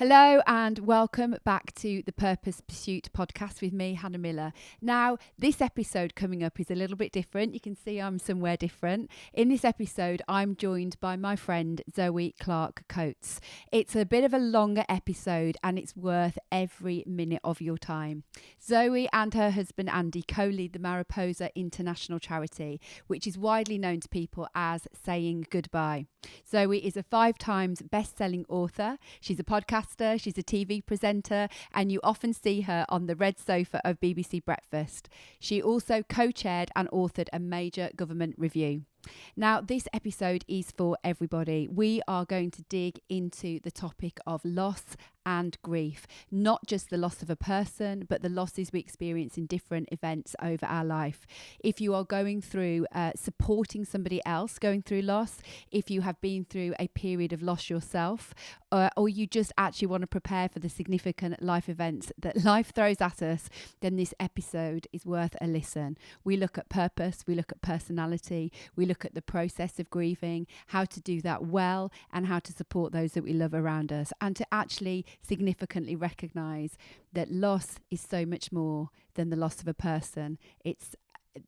Hello and welcome back to the Purpose Pursuit podcast with me, Hannah Miller. Now, this episode coming up is a little bit different. You can see I'm somewhere different. In this episode, I'm joined by my friend, Zoe Clark-Coates. It's a bit of a longer episode and it's worth every minute of your time. Zoe and her husband, Andy, co-lead the Mariposa International Charity, which is widely known to people as Saying Goodbye. Zoe is a 5 times best-selling author. She's a podcaster, she's a TV presenter, and you often see her on the red sofa of BBC Breakfast. She also co-chaired and authored a major government review. Now, this episode is for everybody. We are going to dig into the topic of loss and grief, not just the loss of a person, but the losses we experience in different events over our life. If you are going through supporting somebody else going through loss, if you have been through a period of loss yourself, or you just actually want to prepare for the significant life events that life throws at us, then this episode is worth a listen. We look at purpose, we look at personality, we look at the process of grieving, how to do that well, and how to support those that we love around us, and to actually significantly recognize that loss is so much more than the loss of a person. It's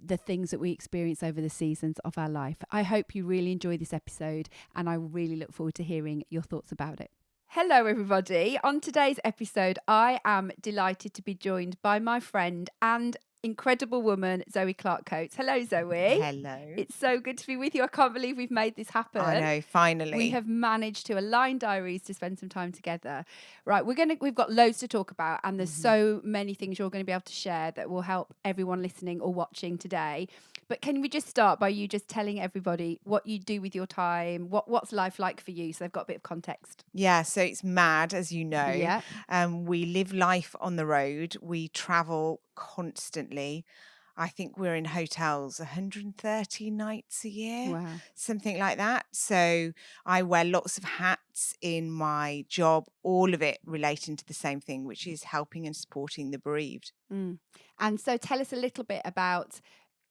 the things that we experience over the seasons of our life. I hope you really enjoy this episode, and I really look forward to hearing your thoughts about it. Hello, everybody. On today's episode, I am delighted to be joined by my friend and incredible woman, Zoe Clark-Coates. Hello, Zoe. Hello. It's so good to be with you. I can't believe we've made this happen. I know, finally. We have managed to align diaries to spend some time together. Right, we've got loads to talk about, and there's so many things you're going to be able to share that will help everyone listening or watching today. But can we just start by you just telling everybody what you do with your time? What's life like for you? So they've got a bit of context. Yeah, so it's mad, as you know. Yeah. We live life on the road. We travel constantly. I think we're in hotels 130 nights a year, Wow. something like that. So I wear lots of hats in my job, all of it relating to the same thing, which is helping and supporting the bereaved. And so tell us a little bit about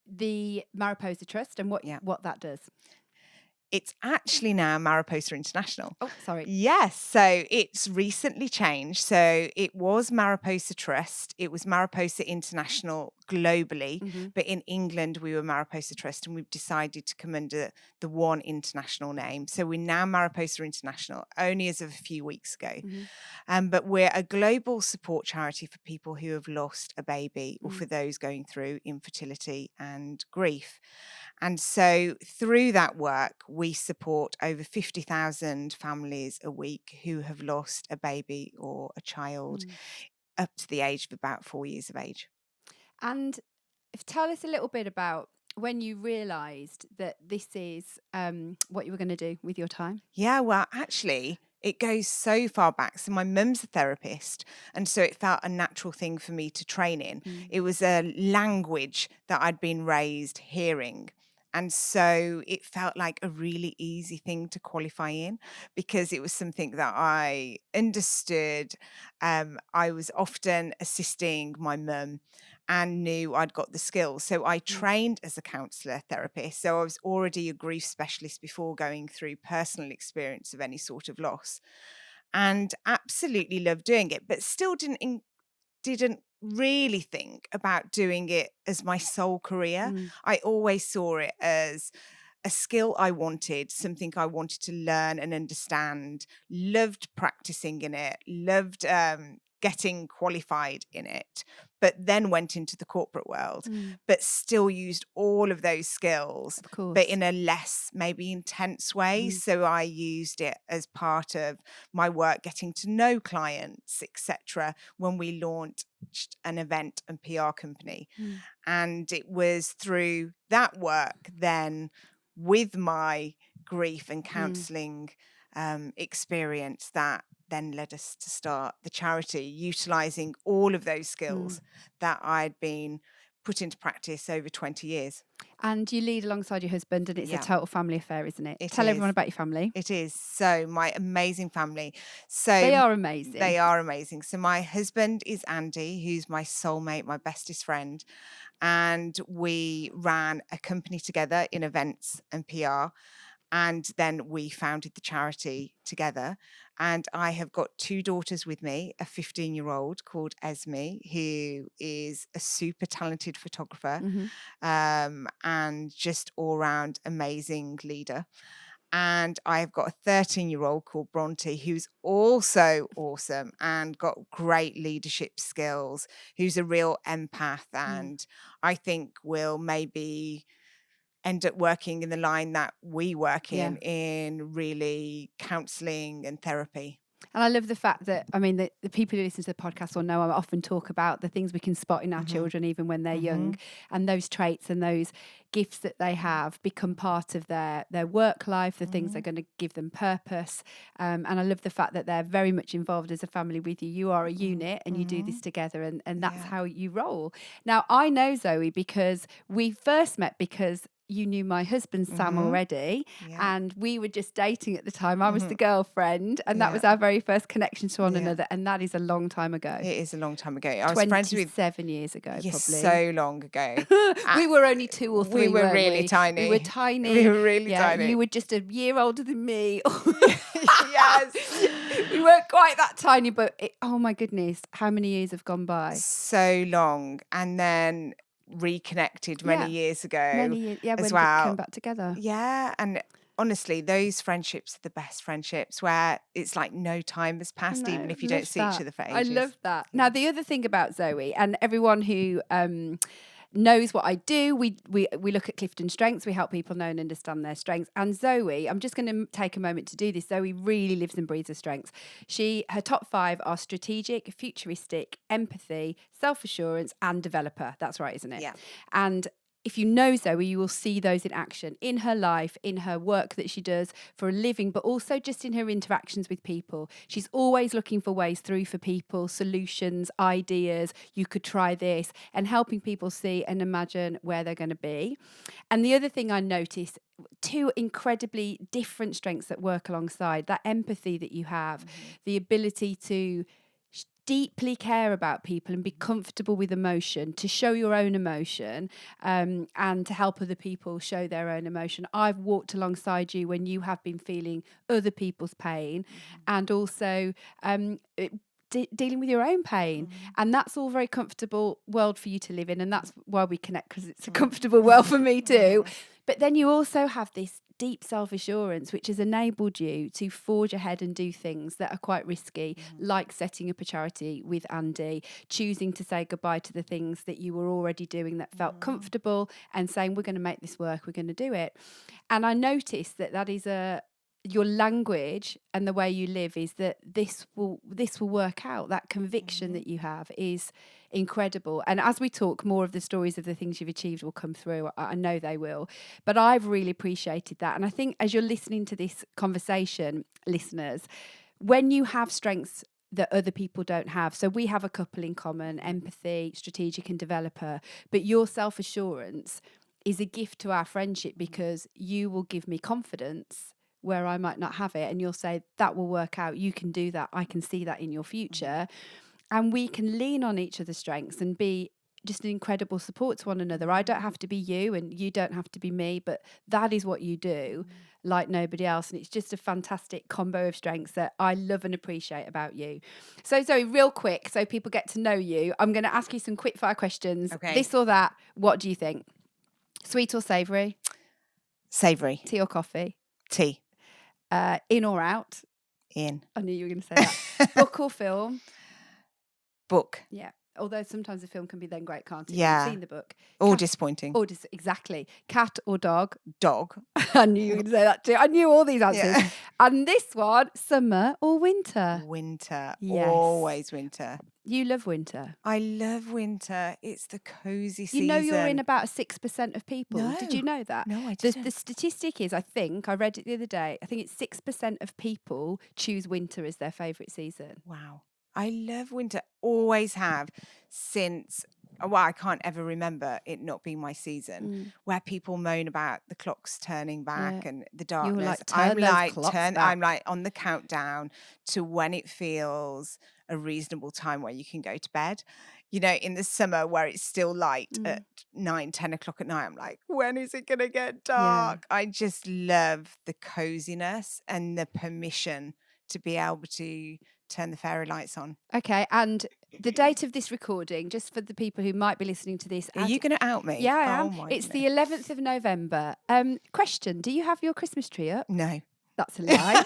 the Mariposa Trust and what that does. It's actually now Mariposa International. Oh, sorry. Yes, so it's recently changed. So it was Mariposa Trust. It was Mariposa International globally, but in England we were Mariposa Trust, and we've decided to come under the one international name. So we're now Mariposa International, only as of a few weeks ago. But we're a global support charity for people who have lost a baby or for those going through infertility and grief. And so through that work, we support over 50,000 families a week who have lost a baby or a child up to the age of about 4 years of age. And tell us a little bit about when you realised that this is what you were going to do with your time. Yeah, well, actually, it goes so far back. So my mum's a therapist, and so it felt a natural thing for me to train in. It was a language that I'd been raised hearing. And so it felt like a really easy thing to qualify in because it was something that I understood. I was often assisting my mum and knew I'd got the skills. So I trained as a counsellor therapist. So I was already a grief specialist before going through personal experience of any sort of loss, and absolutely loved doing it, but still didn't really think about doing it as my sole career. I always saw it as a skill I wanted, something I wanted to learn and understand, loved practicing in it, loved getting qualified in it, but then went into the corporate world, but still used all of those skills, but in a less maybe intense way. So I used it as part of my work, getting to know clients, etc., when we launched an event and PR company. And it was through that work then, with my grief and counselling experience, that then led us to start the charity, utilising all of those skills that I'd been put into practice over 20 years. And you lead alongside your husband, and it's a total family affair, isn't it? Tell everyone about your family. It is. So my amazing family. So they are amazing. They are amazing. So my husband is Andy, who's my soulmate, my bestest friend. And we ran a company together in events and PR. And then we founded the charity together. And I have got 2 daughters with me, a 15-year-old called Esme, who is a super talented photographer, and just all round amazing leader. And I've got a 13-year-old called Bronte, who's also awesome and got great leadership skills, who's a real empath, and I think will maybe end up working in the line that we work in really counselling and therapy. And I love the fact that, I mean, the people who listen to the podcast will know I often talk about the things we can spot in our children, even when they're young, and those traits and those gifts that they have become part of their work life, the things that are going to give them purpose. And I love the fact that they're very much involved as a family with you. You are a unit and you do this together, and that's how you roll. Now, I know Zoe because we first met because you knew my husband Sam already, and we were just dating at the time. I was the girlfriend, and that was our very first connection to one another, and that is a long time ago. It is a long time ago. I was friends with 7 years ago, probably. So long ago. We were only 2 or 3. We were really tiny. We were tiny. We were really tiny. You were just a year older than me. Yes. We weren't quite that tiny, but oh my goodness, how many years have gone by? So long. And then reconnected many years ago as when well. We came back together. Yeah, and honestly, those friendships are the best friendships where it's like no time has passed, even if you don't see each other for ages. I love that. Now, the other thing about Zoe, and everyone who knows what I do, we look at Clifton strengths. We help people know and understand their strengths. And Zoe, I'm just going to take a moment to do this. Zoe really lives and breathes her strengths. Her top 5 are strategic, futuristic, empathy, self-assurance, and developer. That's right, isn't it? Yeah. And if you know Zoe, you will see those in action in her life, in her work that she does for a living, but also just in her interactions with people. She's always looking for ways through for people, solutions, ideas. You could try this, and helping people see and imagine where they're going to be. And the other thing I noticed, 2 incredibly different strengths that work alongside that empathy that you have, the ability to deeply care about people and be comfortable with emotion, to show your own emotion, and to help other people show their own emotion. I've walked alongside you when you have been feeling other people's pain, and also dealing with your own pain, and that's all very comfortable world for you to live in, and that's why we connect, because it's a comfortable world for me too. But then you also have this deep self-assurance which has enabled you to forge ahead and do things that are quite risky, like setting up a charity with Andy, choosing to say goodbye to the things that you were already doing that felt comfortable, and saying, we're going to make this work, we're going to do it. And I noticed that is your language and the way you live is that this will work out. That conviction that you have is incredible. And as we talk, more of the stories of the things you've achieved will come through. I know they will. But I've really appreciated that. And I think as you're listening to this conversation, listeners, when you have strengths that other people don't have, so we have a couple in common, empathy, strategic and developer, but your self-assurance is a gift to our friendship, because you will give me confidence where I might not have it, and you'll say, that will work out, you can do that, I can see that in your future. And we can lean on each other's strengths and be just an incredible support to one another. I don't have to be you, and you don't have to be me, but that is what you do like nobody else. And it's just a fantastic combo of strengths that I love and appreciate about you. So Zoe, real quick, so people get to know you, I'm going to ask you some quick fire questions. Okay. This or that, what do you think? Sweet or savoury? Savoury. Tea or coffee? Tea. In or out? In. I knew you were going to say that. Book or film? Book. Yeah. Although sometimes the film can be then great, can't it? Yeah. You've seen the book. Or disappointing. Exactly. Cat or dog? Dog. I knew you were going to say that too. I knew all these answers. Yeah. And this one, summer or winter? Winter. Yes. Always winter. You love winter. I love winter. It's the cozy season. You know you're in about 6% of people. No. Did you know that? No, I didn't. The statistic is, I read it the other day, I think it's 6% of people choose winter as their favourite season. Wow. I love winter. Always have since well, I can't ever remember it not being my season, where people moan about the clocks turning back and the You were darkness. like, turn those clocks I'm back. like on the countdown to when it feels a reasonable time where you can go to bed. You know, in the summer where it's still light at 9, 10 o'clock at night, I'm like, when is it going to get dark? I just love the coziness and the permission to be able to turn the fairy lights on. Okay, and the date of this recording, just for the people who might be listening to this. Are you going to out me? Yeah, I am. Oh my It's goodness. the 11th of November. Question, do you have your Christmas tree up? No. That's a lie.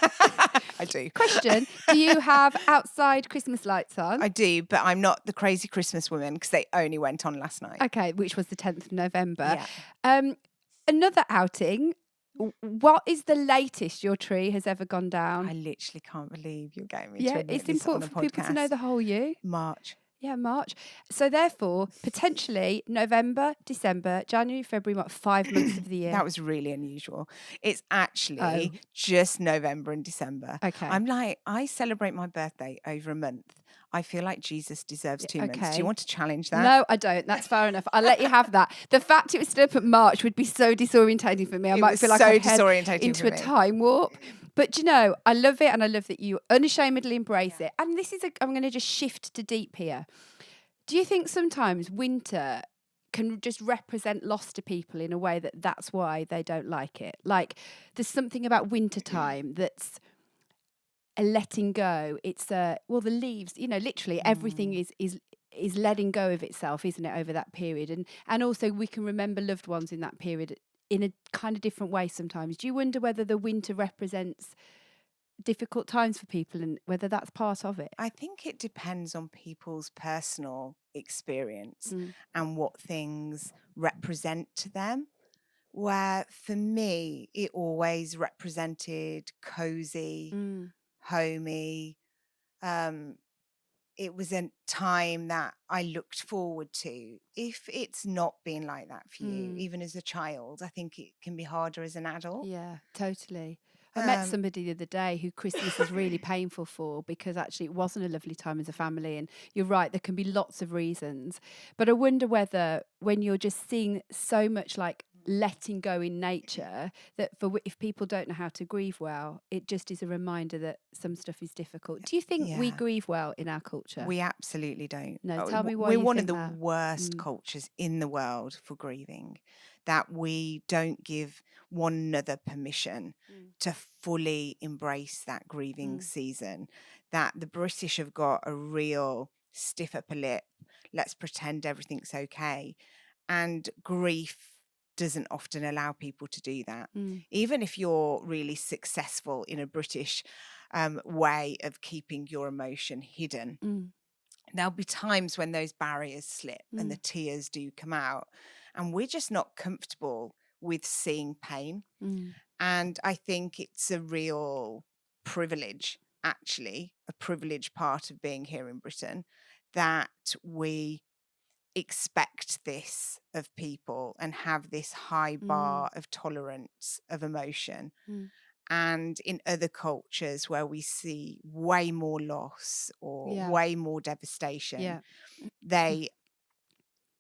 I do. Question, do you have outside Christmas lights on? I do, but I'm not the crazy Christmas woman because they only went on last night. Okay, which was the 10th of November. Yeah. Another outing. What is the latest your tree has ever gone down? I literally can't believe you're getting me to admit it's this important on a for people to know podcast. the whole you. March. Yeah, March. So therefore, potentially November, December, January, February, 5 months of the year. That was really unusual. It's actually just November and December. Okay. I'm like, I celebrate my birthday over a month. I feel like Jesus deserves 2 months. Do you want to challenge that? No, I don't. That's fair enough. I'll let you have that. The fact it was still up at March would be so disorientating for me. I might feel like I'd head into a time warp. But you know, I love it, and I love that you unashamedly embrace it. And this is I'm going to just shift to deep here. Do you think sometimes winter can just represent loss to people in a way that's why they don't like it? Like there's something about winter time that's a letting go. It's the leaves, you know, literally everything is letting go of itself, isn't it, over that period? And also we can remember loved ones in that period in a kind of different way sometimes. Do you wonder whether the winter represents difficult times for people and whether that's part of it? I think it depends on people's personal experience and what things represent to them. Where for me, it always represented cozy, homey. It was a time that I looked forward to. If it's not been like that for you, even as a child, I think it can be harder as an adult. Yeah, totally. I met somebody the other day who Christmas was really painful for because actually it wasn't a lovely time as a family. And you're right, there can be lots of reasons. But I wonder whether when you're just seeing so much like letting go in nature, that if people don't know how to grieve well, it just is a reminder that some stuff is difficult. Do you think we grieve well in our culture? We absolutely don't. No, tell me why. We're one of the worst cultures in the world for grieving, that we don't give one another permission to fully embrace that grieving season, that the British have got a real stiff upper lip, let's pretend everything's okay. And grief doesn't often allow people to do that. Even if you're really successful in a British way of keeping your emotion hidden, there'll be times when those barriers slip and the tears do come out, and we're just not comfortable with seeing pain. And I think it's a real privilege, actually, a privileged part of being here in Britain, that we expect this of people and have this high bar of tolerance of emotion. And in other cultures where we see way more loss or way more devastation, they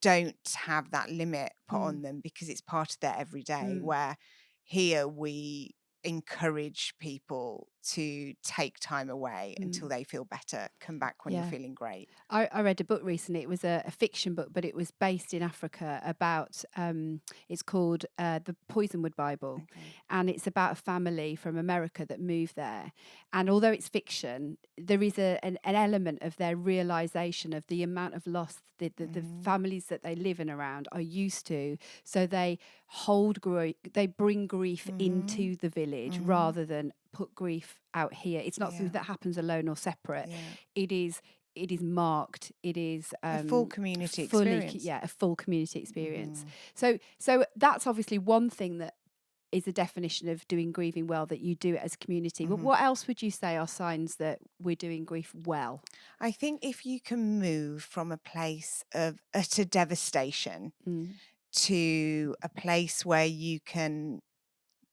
don't have that limit put on them because it's part of their everyday, where here we encourage people to take time away until they feel better, come back when you're feeling great. I read a book recently. It was a fiction book, but it was based in Africa about it's called The Poisonwood Bible. And it's about a family from America that moved there. And although it's fiction, there is an element of their realization of the amount of loss the families that they live in around are used to. So they bring grief into the village rather than put grief out here. It's not something that happens alone or separate. It is marked. It is a full community experience. A full community experience. So that's obviously one thing that is a definition of doing grieving well, that you do it as a community. But what else would you say are signs that we're doing grief well? I think if you can move from a place of utter devastation to a place where you can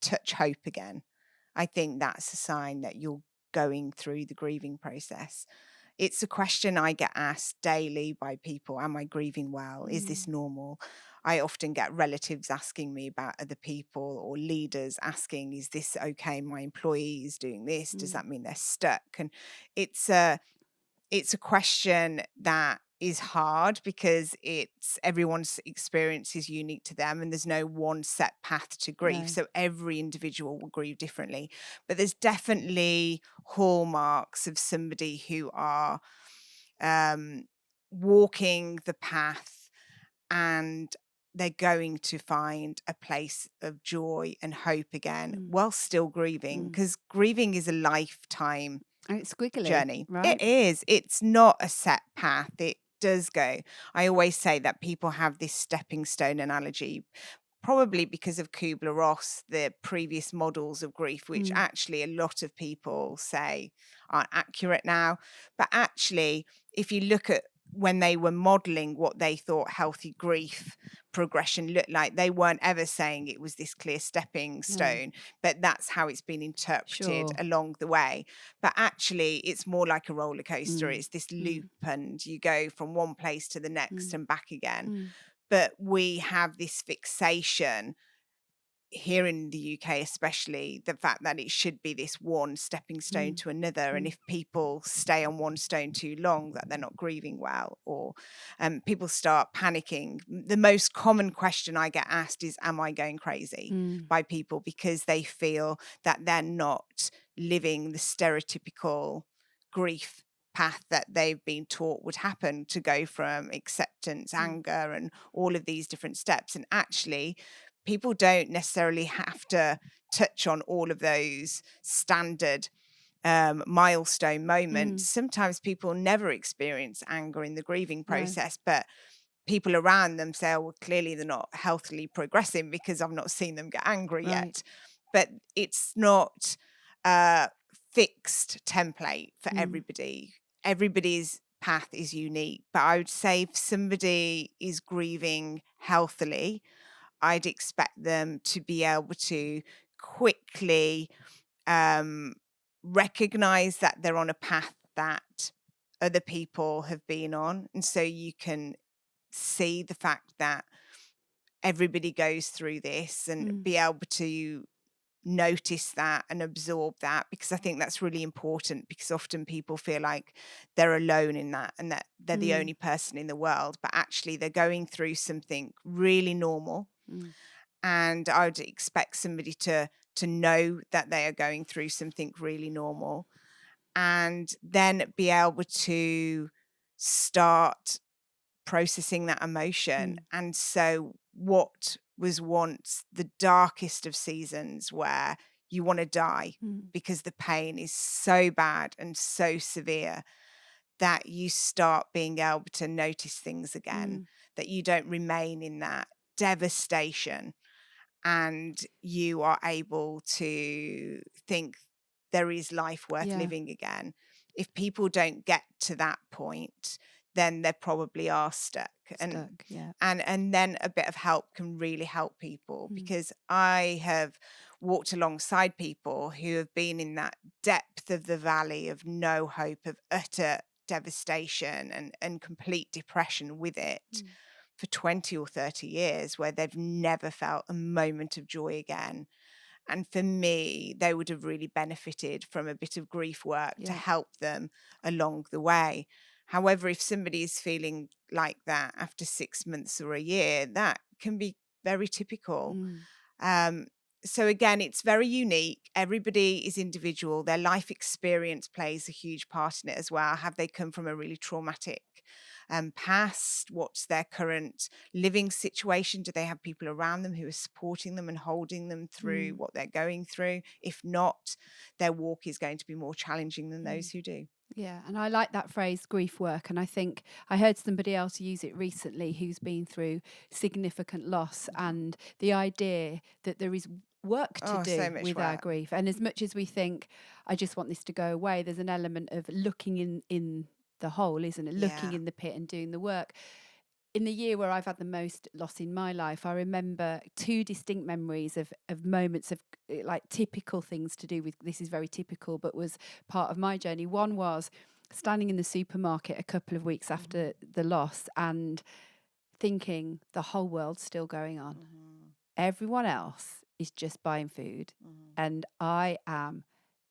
touch hope again, I think that's a sign that you're going through the grieving process. It's a question I get asked daily by people. Am I grieving well? Is this normal? I often get relatives asking me about other people, or leaders asking, is this okay? My employee is doing this. Does that mean they're stuck? And it's a question that is hard because it's everyone's experience is unique to them, and there's no one set path to grief. No. So every individual will grieve differently. But there's definitely hallmarks of somebody who are walking the path, and they're going to find a place of joy and hope again while still grieving, because grieving is a lifetime And it's squiggly, journey. right? It is. It's not a set path. It does go. I always say that people have this stepping stone analogy, probably because of Kubler-Ross, the previous models of grief, which actually a lot of people say aren't accurate now. But actually, if you look at when they were modeling what they thought healthy grief progression looked like, they weren't ever saying it was this clear stepping stone, but that's how it's been interpreted along the way. But actually, it's more like a roller coaster. It's this loop, and you go from one place to the next and back again. But we have this fixation here in the UK, especially, the fact that it should be this one stepping stone to another. And if people stay on one stone too long, that they're not grieving well, or people start panicking. The most common question I get asked is, am I going crazy, by people, because they feel that they're not living the stereotypical grief path that they've been taught would happen, to go from acceptance, anger, and all of these different steps. And actually, people don't necessarily have to touch on all of those standard milestone moments. Sometimes people never experience anger in the grieving process, but people around them say, oh, well, clearly they're not healthily progressing because I've not seen them get angry yet. But it's not a fixed template for everybody. Everybody's path is unique. But I would say if somebody is grieving healthily, I'd expect them to be able to quickly recognize that they're on a path that other people have been on. And so you can see the fact that everybody goes through this, and be able to notice that and absorb that, because I think that's really important, because often people feel like they're alone in that, and that they're the only person in the world, but actually they're going through something really normal. And I would expect somebody to know that they are going through something really normal, and then be able to start processing that emotion. And so what was once the darkest of seasons, where you want to die because the pain is so bad and so severe, that you start being able to notice things again, that you don't remain in that devastation, and you are able to think there is life worth living again. If people don't get to that point, then they probably are stuck. And then a bit of help can really help people, because I have walked alongside people who have been in that depth of the valley of no hope, of utter devastation and complete depression with it, for 20 or 30 years, where they've never felt a moment of joy again. And for me, they would have really benefited from a bit of grief work to help them along the way. However, if somebody is feeling like that after 6 months or a year, that can be very typical. So again, it's very unique. Everybody is individual. Their life experience plays a huge part in it as well. Have they come from a really traumatic past? What's their current living situation? Do they have people around them who are supporting them and holding them through what they're going through? If not, their walk is going to be more challenging than those who do. Yeah, and I like that phrase, grief work. And I think I heard somebody else use it recently who's been through significant loss, and the idea that there is work to do so with work. our grief. And as much as we think, I just want this to go away, there's an element of looking in the hole, isn't it? Looking in the pit and doing the work. In the year where I've had the most loss in my life, I remember two distinct memories of moments of like typical things to do with, this is very typical, but was part of my journey. One was standing in the supermarket a couple of weeks after the loss and thinking the whole world's still going on. Everyone else is just buying food, and I am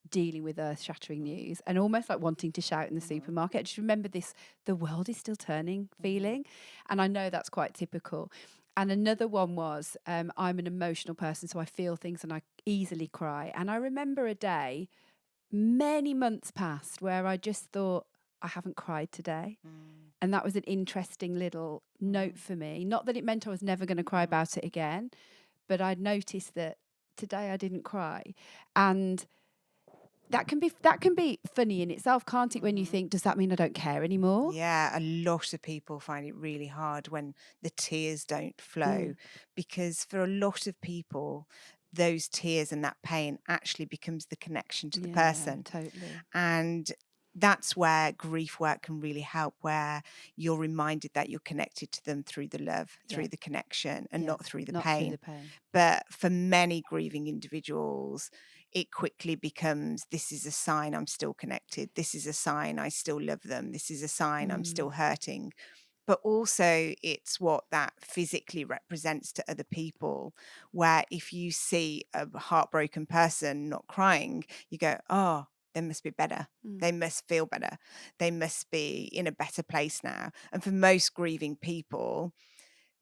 dealing with earth-shattering news and almost like wanting to shout in the supermarket. I just remember this, the world is still turning feeling. And I know that's quite typical. And another one was, I'm an emotional person, so I feel things and I easily cry. And I remember a day, many months past, where I just thought, I haven't cried today. And that was an interesting little note for me. Not that it meant I was never going to cry about it again, but I'd noticed that today I didn't cry. And that can be funny in itself, can't it? When you think, does that mean I don't care anymore? Yeah, a lot of people find it really hard when the tears don't flow, because for a lot of people, those tears and that pain actually becomes the connection to the person. Totally. And that's where grief work can really help, where you're reminded that you're connected to them through the love, through the connection, and not through the pain. Through the pain. But for many grieving individuals, it quickly becomes, this is a sign I'm still connected. This is a sign I still love them. This is a sign I'm still hurting. But also it's what that physically represents to other people, where if you see a heartbroken person not crying, you go, oh, they must be better. They must feel better. They must be in a better place now. And for most grieving people,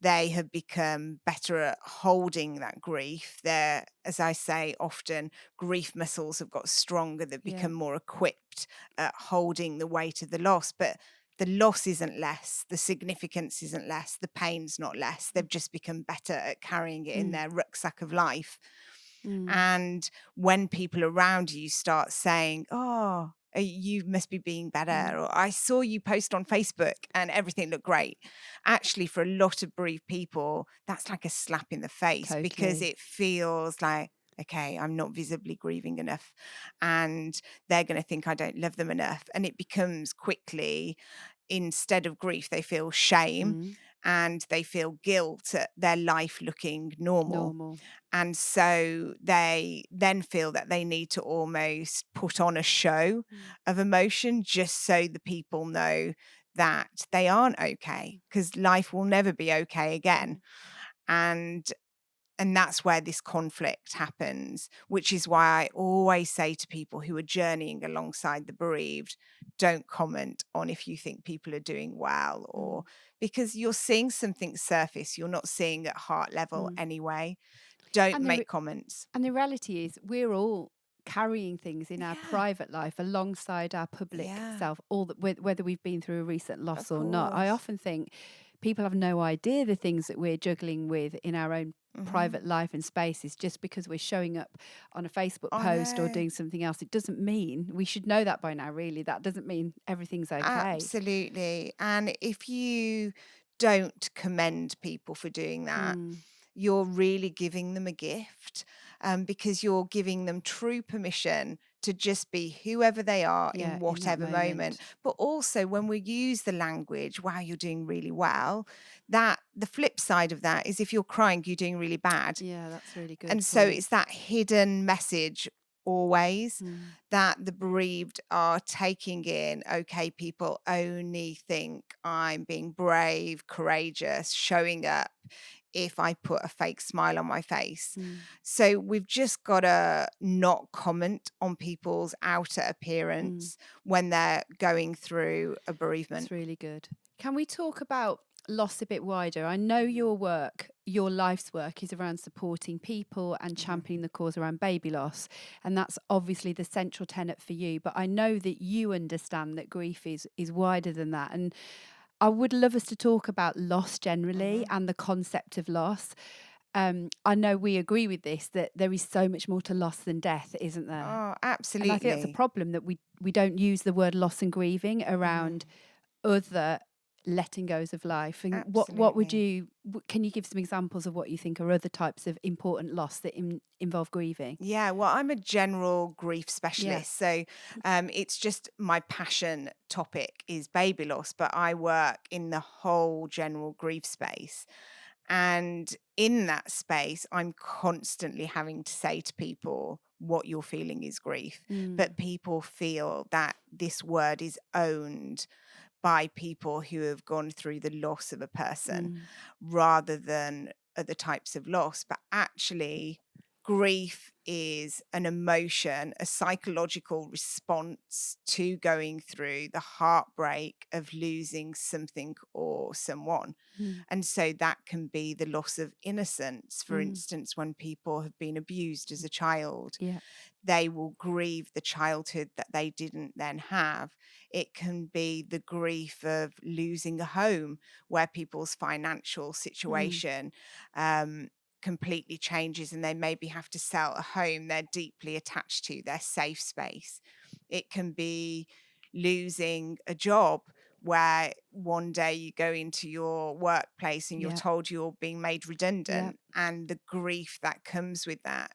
they have become better at holding that grief. They're, as I say, often grief muscles have got stronger. They've become more equipped at holding the weight of the loss. But the loss isn't less. The significance isn't less. The pain's not less. They've just become better at carrying it in their rucksack of life. And when people around you start saying, oh, you must be being better, or I saw you post on Facebook and everything looked great. Actually, for a lot of bereaved people, that's like a slap in the face, because it feels like, okay, I'm not visibly grieving enough, and they're going to think I don't love them enough. And it becomes quickly, instead of grief, they feel shame and they feel guilt at their life looking normal. And so they then feel that they need to almost put on a show of emotion just so the people know that they aren't okay, because life will never be okay again. And that's where this conflict happens, which is why I always say to people who are journeying alongside the bereaved, don't comment on if you think people are doing well, or because you're seeing something surface, you're not seeing at heart level anyway. Don't make comments. And the reality is we're all carrying things in our private life alongside our public self, all that, whether we've been through a recent loss or not. I often think people have no idea the things that we're juggling with in our own private life and spaces. Just because we're showing up on a Facebook post or doing something else, it doesn't mean, we should know that by now, really. That doesn't mean everything's okay. Absolutely. And if you don't commend people for doing that, you're really giving them a gift, because you're giving them true permission to just be whoever they are in whatever moment. But also when we use the language, wow, you're doing really well, that the flip side of that is if you're crying, you're doing really bad. Yeah, that's really good. And so it's that hidden message always that the bereaved are taking in, okay, people only think I'm being brave, courageous, showing up if I put a fake smile on my face. So we've just got to not comment on people's outer appearance when they're going through a bereavement. That's really good. Can we talk about loss a bit wider? I know your work, your life's work, is around supporting people and championing the cause around baby loss. And that's obviously the central tenet for you. But I know that you understand that grief is wider than that. And I would love us to talk about loss generally and the concept of loss. I know we agree with this, that there is so much more to loss than death, isn't there? Oh, absolutely. And I think that's a problem, that we don't use the word loss and grieving around other letting goes of life. And what would you, can you give some examples of what you think are other types of important loss that involve grieving? Yeah, well, I'm a general grief specialist. So it's just my passion topic is baby loss, but I work in the whole general grief space. And in that space, I'm constantly having to say to people, what you're feeling is grief, Mm. but people feel that this word is owned by people who have gone through the loss of a person rather than other types of loss. But actually, grief is an emotion, a psychological response to going through the heartbreak of losing something or someone. Mm. And so that can be the loss of innocence. For Mm. instance, when people have been abused as a child, Yeah. they will grieve the childhood that they didn't then have. It can be the grief of losing a home where people's financial situation completely changes and they maybe have to sell a home they're deeply attached to, their safe space. It can be losing a job where one day you go into your workplace and you're Yeah. told you're being made redundant, and the grief that comes with that.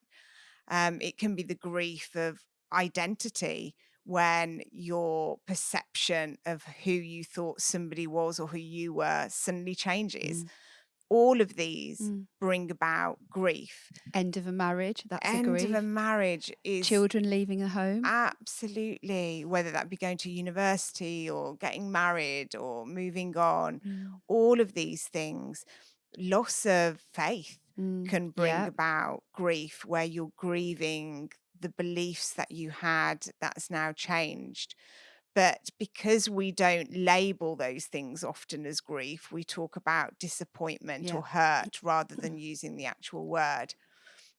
It can be the grief of identity when your perception of who you thought somebody was or who you were suddenly changes. All of these bring about grief. End of a marriage, that's a End of a grief. marriage is Children leaving a home. absolutely, whether that be going to university or getting married or moving on, all of these things. Loss of faith can bring Yeah. about grief where you're grieving the beliefs that you had that's now changed. But because we don't label those things often as grief, we talk about disappointment Yeah. or hurt rather than using the actual word.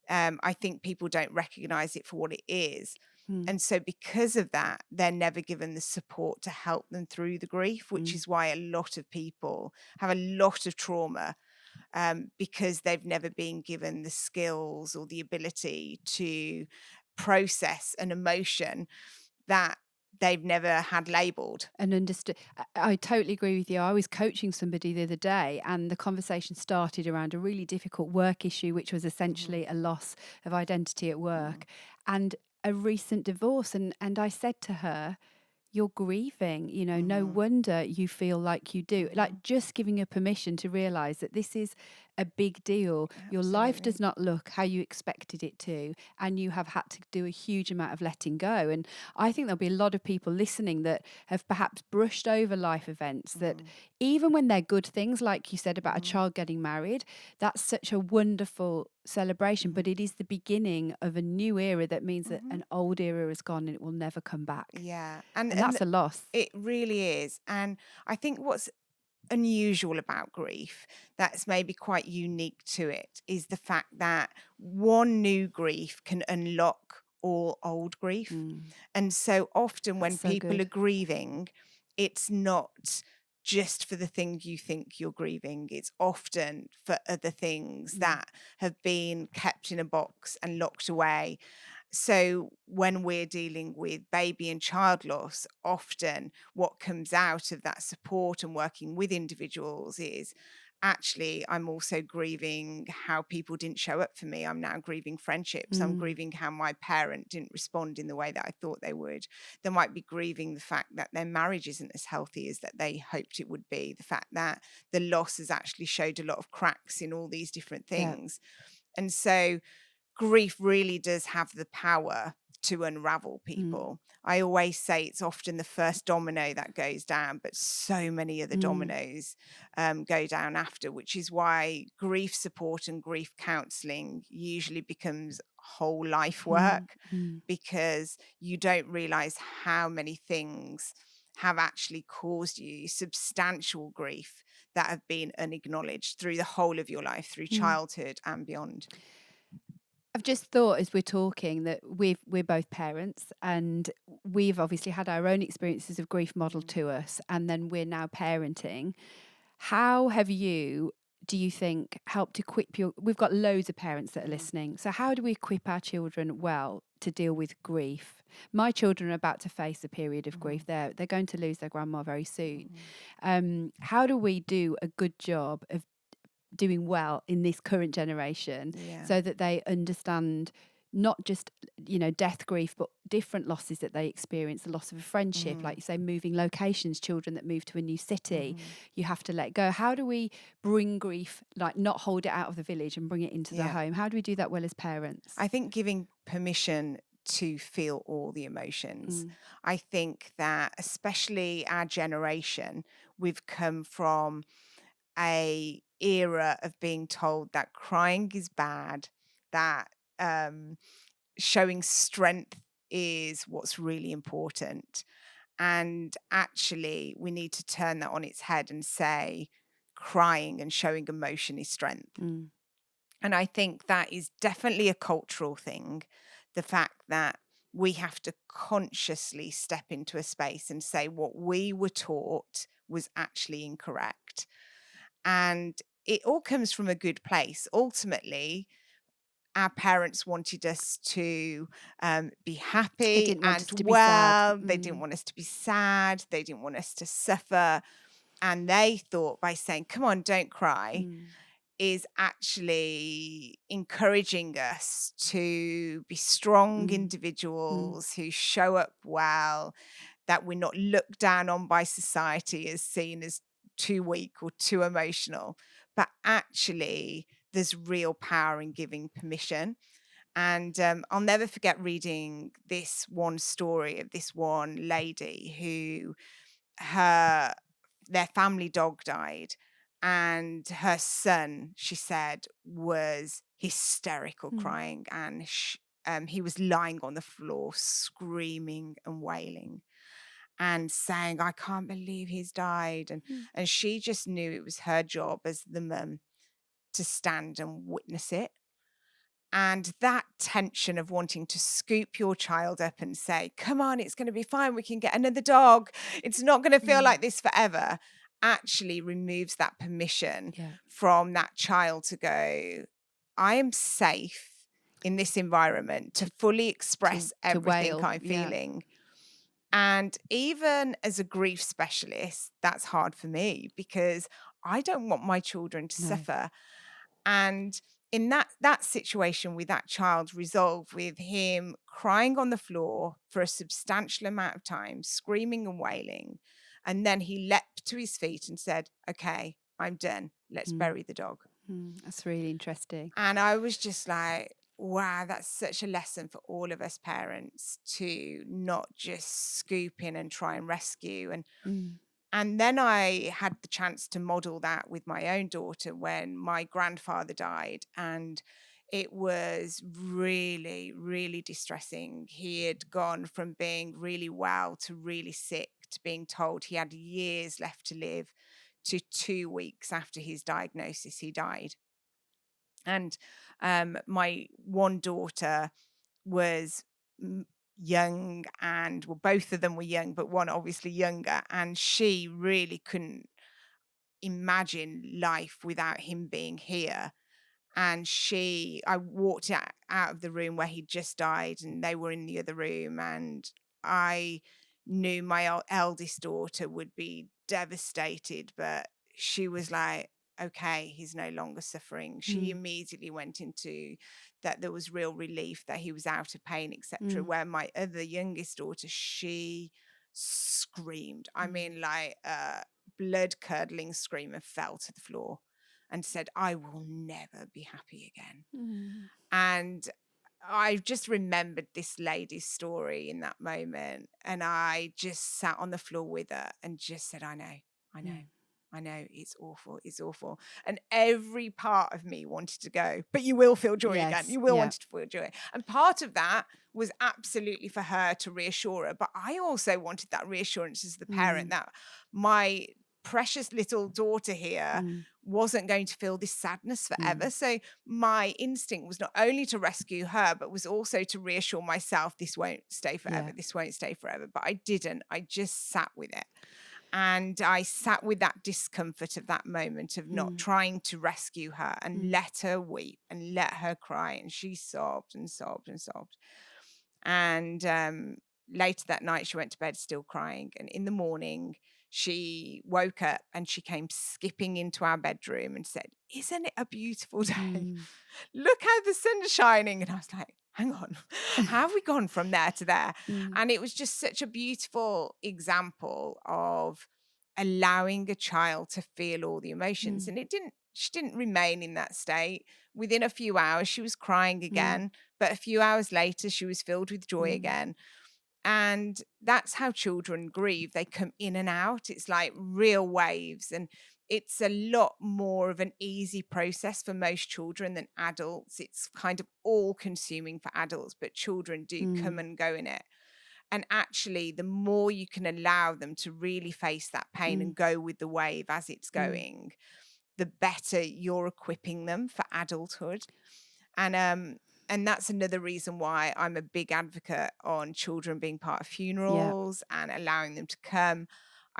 I think people don't recognize it for what it is. And so because of that, they're never given the support to help them through the grief, which is why a lot of people have a lot of trauma because they've never been given the skills or the ability to process an emotion that they've never had labeled. And understood. I totally agree with you. I was coaching somebody the other day, and the conversation started around a really difficult work issue, which was essentially a loss of identity at work and a recent divorce. And I said to her, you're grieving, no wonder you feel like you do. Like, just giving her permission to realize that this is a big deal. Your life does not look how you expected it to, and you have had to do a huge amount of letting go. And I think there'll be a lot of people listening that have perhaps brushed over life events that, even when they're good things, like you said about a child getting married, that's such a wonderful celebration, but it is the beginning of a new era that means that an old era is gone and it will never come back. Yeah. And that's a loss. It really is. And I think what's unusual about grief, that's maybe quite unique to it, is the fact that one new grief can unlock all old grief. And so often when people are grieving, it's not just for the thing you think you're grieving. It's often for other things that have been kept in a box and locked away. So when we're dealing with baby and child loss, often what comes out of that support and working with individuals is, actually, I'm also grieving how people didn't show up for me. I'm now grieving friendships. I'm grieving how my parent didn't respond in the way that I thought they would. They might be grieving the fact that their marriage isn't as healthy as that they hoped it would be. The fact that the loss has actually showed a lot of cracks in all these different things. And so grief really does have the power to unravel people. I always say it's often the first domino that goes down, but so many other dominoes go down after, which is why grief support and grief counselling usually becomes whole life work, because you don't realise how many things have actually caused you substantial grief that have been unacknowledged through the whole of your life, through childhood and beyond. I've just thought as we're talking that we're both parents, and we've obviously had our own experiences of grief modeled to us, and then we're now parenting. How have you, do you think, helped equip we've got loads of parents that are listening. So how do we equip our children well to deal with grief? My children are about to face a period of grief. They're going to lose their grandma very soon. How do we do a good job of doing well in this current generation so that they understand not just, death grief, but different losses that they experience, the loss of a friendship, like you say, moving locations, children that move to a new city, you have to let go. How do we bring grief, like not hold it out of the village and bring it into the home? How do we do that well as parents? I think giving permission to feel all the emotions. I think that especially our generation, we've come from a era of being told that crying is bad, that showing strength is what's really important. And actually, we need to turn that on its head and say crying and showing emotion is strength. And I think that is definitely a cultural thing. The fact that we have to consciously step into a space and say what we were taught was actually incorrect. And it all comes from a good place. Ultimately, our parents wanted us to be happy didn't want us and to be sad. well. They didn't want us to be sad. They didn't want us to suffer. And they thought by saying, come on, don't cry, is actually encouraging us to be strong individuals who show up well, that we're not looked down on by society as seen as too weak or too emotional. But actually, there's real power in giving permission. And I'll never forget reading this one story of this one lady who their family dog died, and her son, she said, was hysterical crying, and he was lying on the floor screaming and wailing and saying, I can't believe he's died. And she just knew it was her job as the mum to stand and witness it. And that tension of wanting to scoop your child up and say, come on, it's going to be fine. We can get another dog. It's not going to feel like this forever, actually removes that permission from that child to go, I am safe in this environment to fully express everything wail. I'm feeling. And even as a grief specialist, that's hard for me because I don't want my children to suffer. And in that situation with that child resolved with him crying on the floor for a substantial amount of time, screaming and wailing. And then he leapt to his feet and said, okay, I'm done. Let's bury the dog. That's really interesting. And I was just like, wow, that's such a lesson for all of us parents to not just scoop in and try and rescue. And then I had the chance to model that with my own daughter when my grandfather died. And it was really, really distressing. He had gone from being really well to really sick, to being told he had years left to live, to 2 weeks after his diagnosis, he died. And my one daughter was young, and well, both of them were young, but one obviously younger, and she really couldn't imagine life without him being here. And I walked out of the room where he'd just died, and they were in the other room, and I knew my eldest daughter would be devastated, but she was like, okay, he's no longer suffering. She immediately went into that there was real relief that he was out of pain, etc. Where my other youngest daughter, she screamed. I mean, like a blood-curdling scream, and fell to the floor and said, I will never be happy again. And I just remembered this lady's story in that moment. And I just sat on the floor with her and just said, I know, it's awful. It's awful. And every part of me wanted to go, but you will feel joy again. You will want to feel joy. And part of that was absolutely for her to reassure her. But I also wanted that reassurance as the parent that my precious little daughter here wasn't going to feel this sadness forever. So my instinct was not only to rescue her, but was also to reassure myself, this won't stay forever. This won't stay forever. But I didn't. I just sat with it. And I sat with that discomfort of that moment of not trying to rescue her and let her weep and let her cry. And she sobbed and sobbed and sobbed. And later that night, she went to bed still crying. And in the morning, she woke up and she came skipping into our bedroom and said, "Isn't it a beautiful day? Look how the sun's shining." And I was like, hang on, how have we gone from there to there? And it was just such a beautiful example of allowing a child to feel all the emotions. And she didn't remain in that state. Within a few hours, she was crying again. But a few hours later, she was filled with joy again. And that's how children grieve. They come in and out. It's like real waves. And it's a lot more of an easy process for most children than adults. It's kind of all consuming for adults, but children do come and go in it. And actually, the more you can allow them to really face that pain and go with the wave as it's going, the better you're equipping them for adulthood. And that's another reason why I'm a big advocate on children being part of funerals and allowing them to come.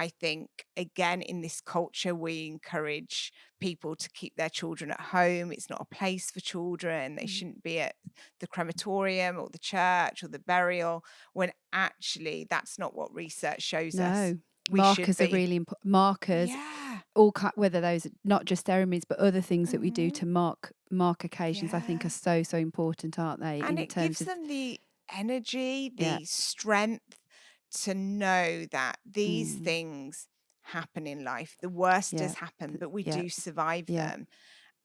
I think, again, in this culture, we encourage people to keep their children at home. It's not a place for children. They shouldn't be at the crematorium or the church or the burial, when actually that's not what research shows us. Markers are really important. Markers, whether those are not just ceremonies, but other things that we do to mark occasions, I think are so important, aren't they? And it gives them the energy, the strength to know that these things happen in life. The worst does happen, but we do survive them.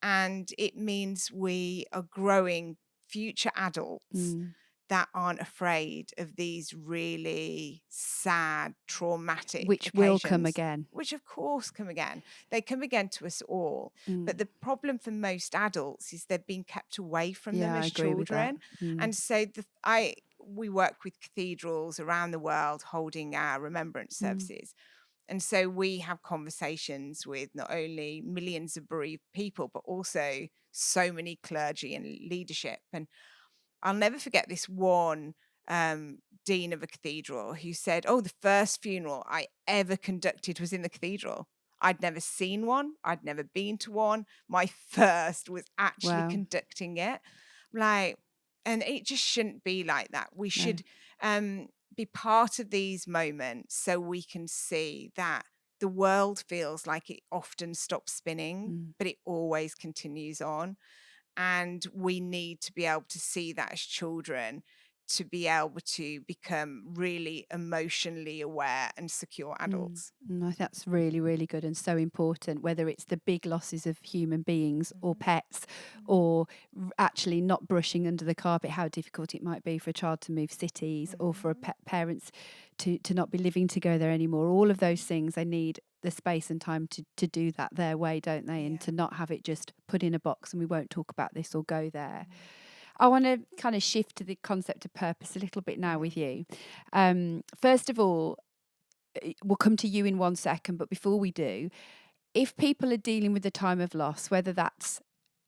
And it means we are growing future adults that aren't afraid of these really sad, traumatic which occasions, will come again. Which of course come again. They come again to us all. But the problem for most adults is they're being kept away from them as children. And so we work with cathedrals around the world holding our remembrance services. And so we have conversations with not only millions of bereaved people, but also so many clergy and leadership. And I'll never forget this one dean of a cathedral who said, "Oh, the first funeral I ever conducted was in the cathedral. I'd never seen one. I'd never been to one. My first was actually conducting it." Like, and it just shouldn't be like that. We should be part of these moments so we can see that the world feels like it often stops spinning, but it always continues on. And we need to be able to see that as children, to be able to become really emotionally aware and secure adults. I think that's really, really good and so important, whether it's the big losses of human beings or pets, or actually not brushing under the carpet how difficult it might be for a child to move cities, or for parents to not be living together anymore. All of those things, they need the space and time to do that their way, don't they? And to not have it just put in a box and we won't talk about this or go there. I want to kind of shift to the concept of purpose a little bit now with you. First of all, we'll come to you in 1 second, but before we do, if people are dealing with the time of loss, whether that's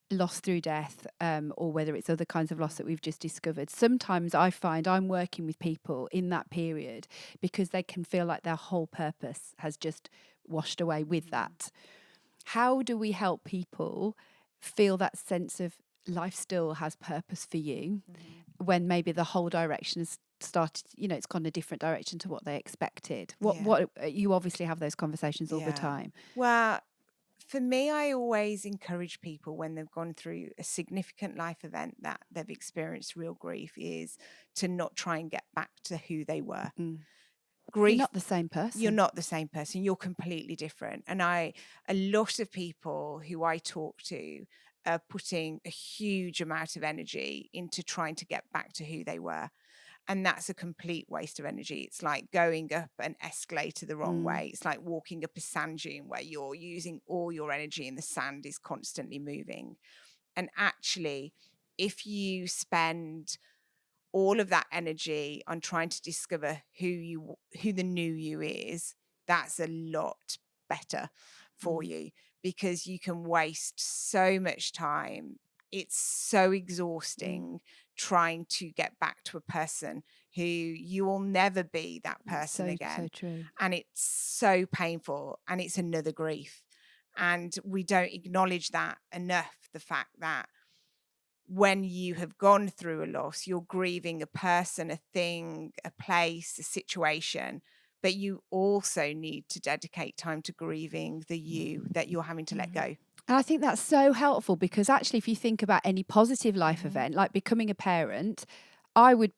loss through death or whether it's other kinds of loss that we've just discovered, sometimes I find I'm working with people in that period because they can feel like their whole purpose has just washed away with that. How do we help people feel that sense of life still has purpose for you when maybe the whole direction has started, it's gone a different direction to what they expected? What you obviously have those conversations all the time. Well, for me, I always encourage people when they've gone through a significant life event that they've experienced real grief is to not try and get back to who they were. Grief, you're not the same person. You're not the same person. You're completely different. And a lot of people who I talk to are putting a huge amount of energy into trying to get back to who they were. And that's a complete waste of energy. It's like going up an escalator the wrong way. It's like walking up a sand dune where you're using all your energy and the sand is constantly moving. And actually, if you spend all of that energy on trying to discover who the new you is, that's a lot better for you, because you can waste so much time. It's so exhausting trying to get back to a person who you will never be that person again. So true. And it's so painful, and it's another grief. And we don't acknowledge that enough, the fact that when you have gone through a loss, you're grieving a person, a thing, a place, a situation, but you also need to dedicate time to grieving the you that you're having to let go. And I think that's so helpful, because actually, if you think about any positive life event, like becoming a parent,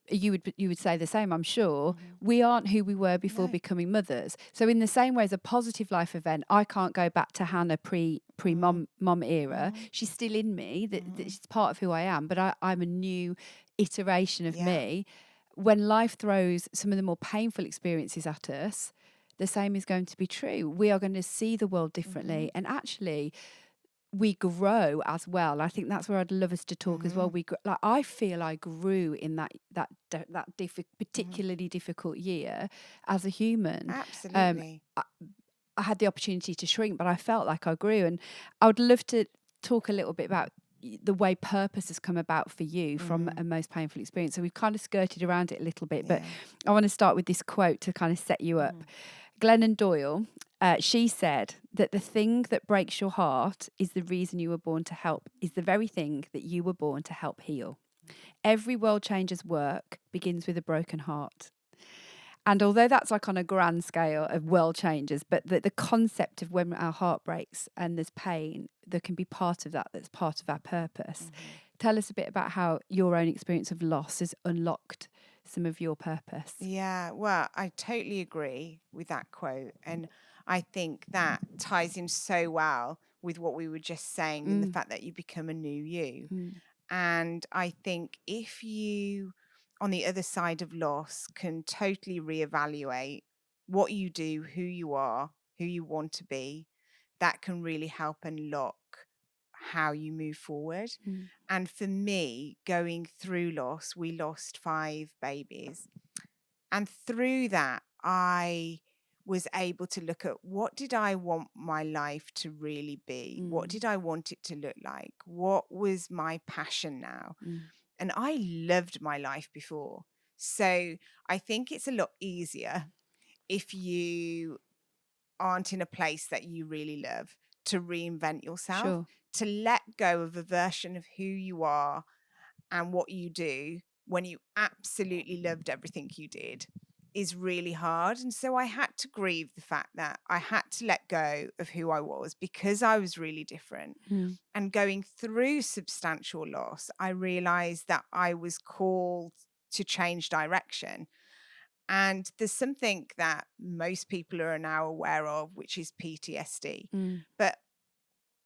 you would say the same, I'm sure. We aren't who we were before No. becoming mothers. So in the same way as a positive life event, I can't go back to Hannah pre mom era. She's still in me. That she's part of who I am, but I'm a new iteration of me. When life throws some of the more painful experiences at us, the same is going to be true. We are going to see the world differently, and actually we grow as well. I think that's where I'd love us to talk as well. Like, I feel I grew in that particularly difficult year as a human. Absolutely. I had the opportunity to shrink, but I felt like I grew. And I would love to talk a little bit about the way purpose has come about for you from a most painful experience. So we've kind of skirted around it a little bit, but I want to start with this quote to kind of set you up. Glennon Doyle, she said that the thing that breaks your heart is the reason you were born to help, is the very thing that you were born to help heal. Every world changer's work begins with a broken heart. And although that's like on a grand scale of world changes, but the concept of when our heart breaks and there's pain, there can be part of that that's part of our purpose. Tell us a bit about how your own experience of loss has unlocked some of your purpose. Yeah, well, I totally agree with that quote. And I think that ties in so well with what we were just saying in the fact that you become a new you. And I think if you, on the other side of loss, can totally reevaluate what you do, who you are, who you want to be, that can really help unlock how you move forward. And for me, going through loss, we lost 5 babies. And through that, I was able to look at what did I want my life to really be? What did I want it to look like? What was my passion now? And I loved my life before. So I think it's a lot easier if you aren't in a place that you really love to reinvent yourself, to let go of a version of who you are and what you do when you absolutely loved everything you did is really hard. And so I had to grieve the fact that I had to let go of who I was because I was really different. And going through substantial loss, I realized that I was called to change direction. And there's something that most people are now aware of, which is PTSD. But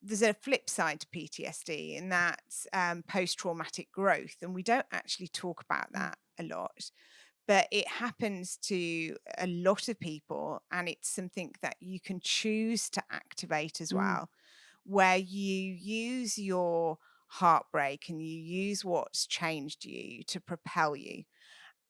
there's a flip side to PTSD, and that's post-traumatic growth. And we don't actually talk about that a lot, but it happens to a lot of people. And it's something that you can choose to activate as well, where you use your heartbreak and you use what's changed you to propel you.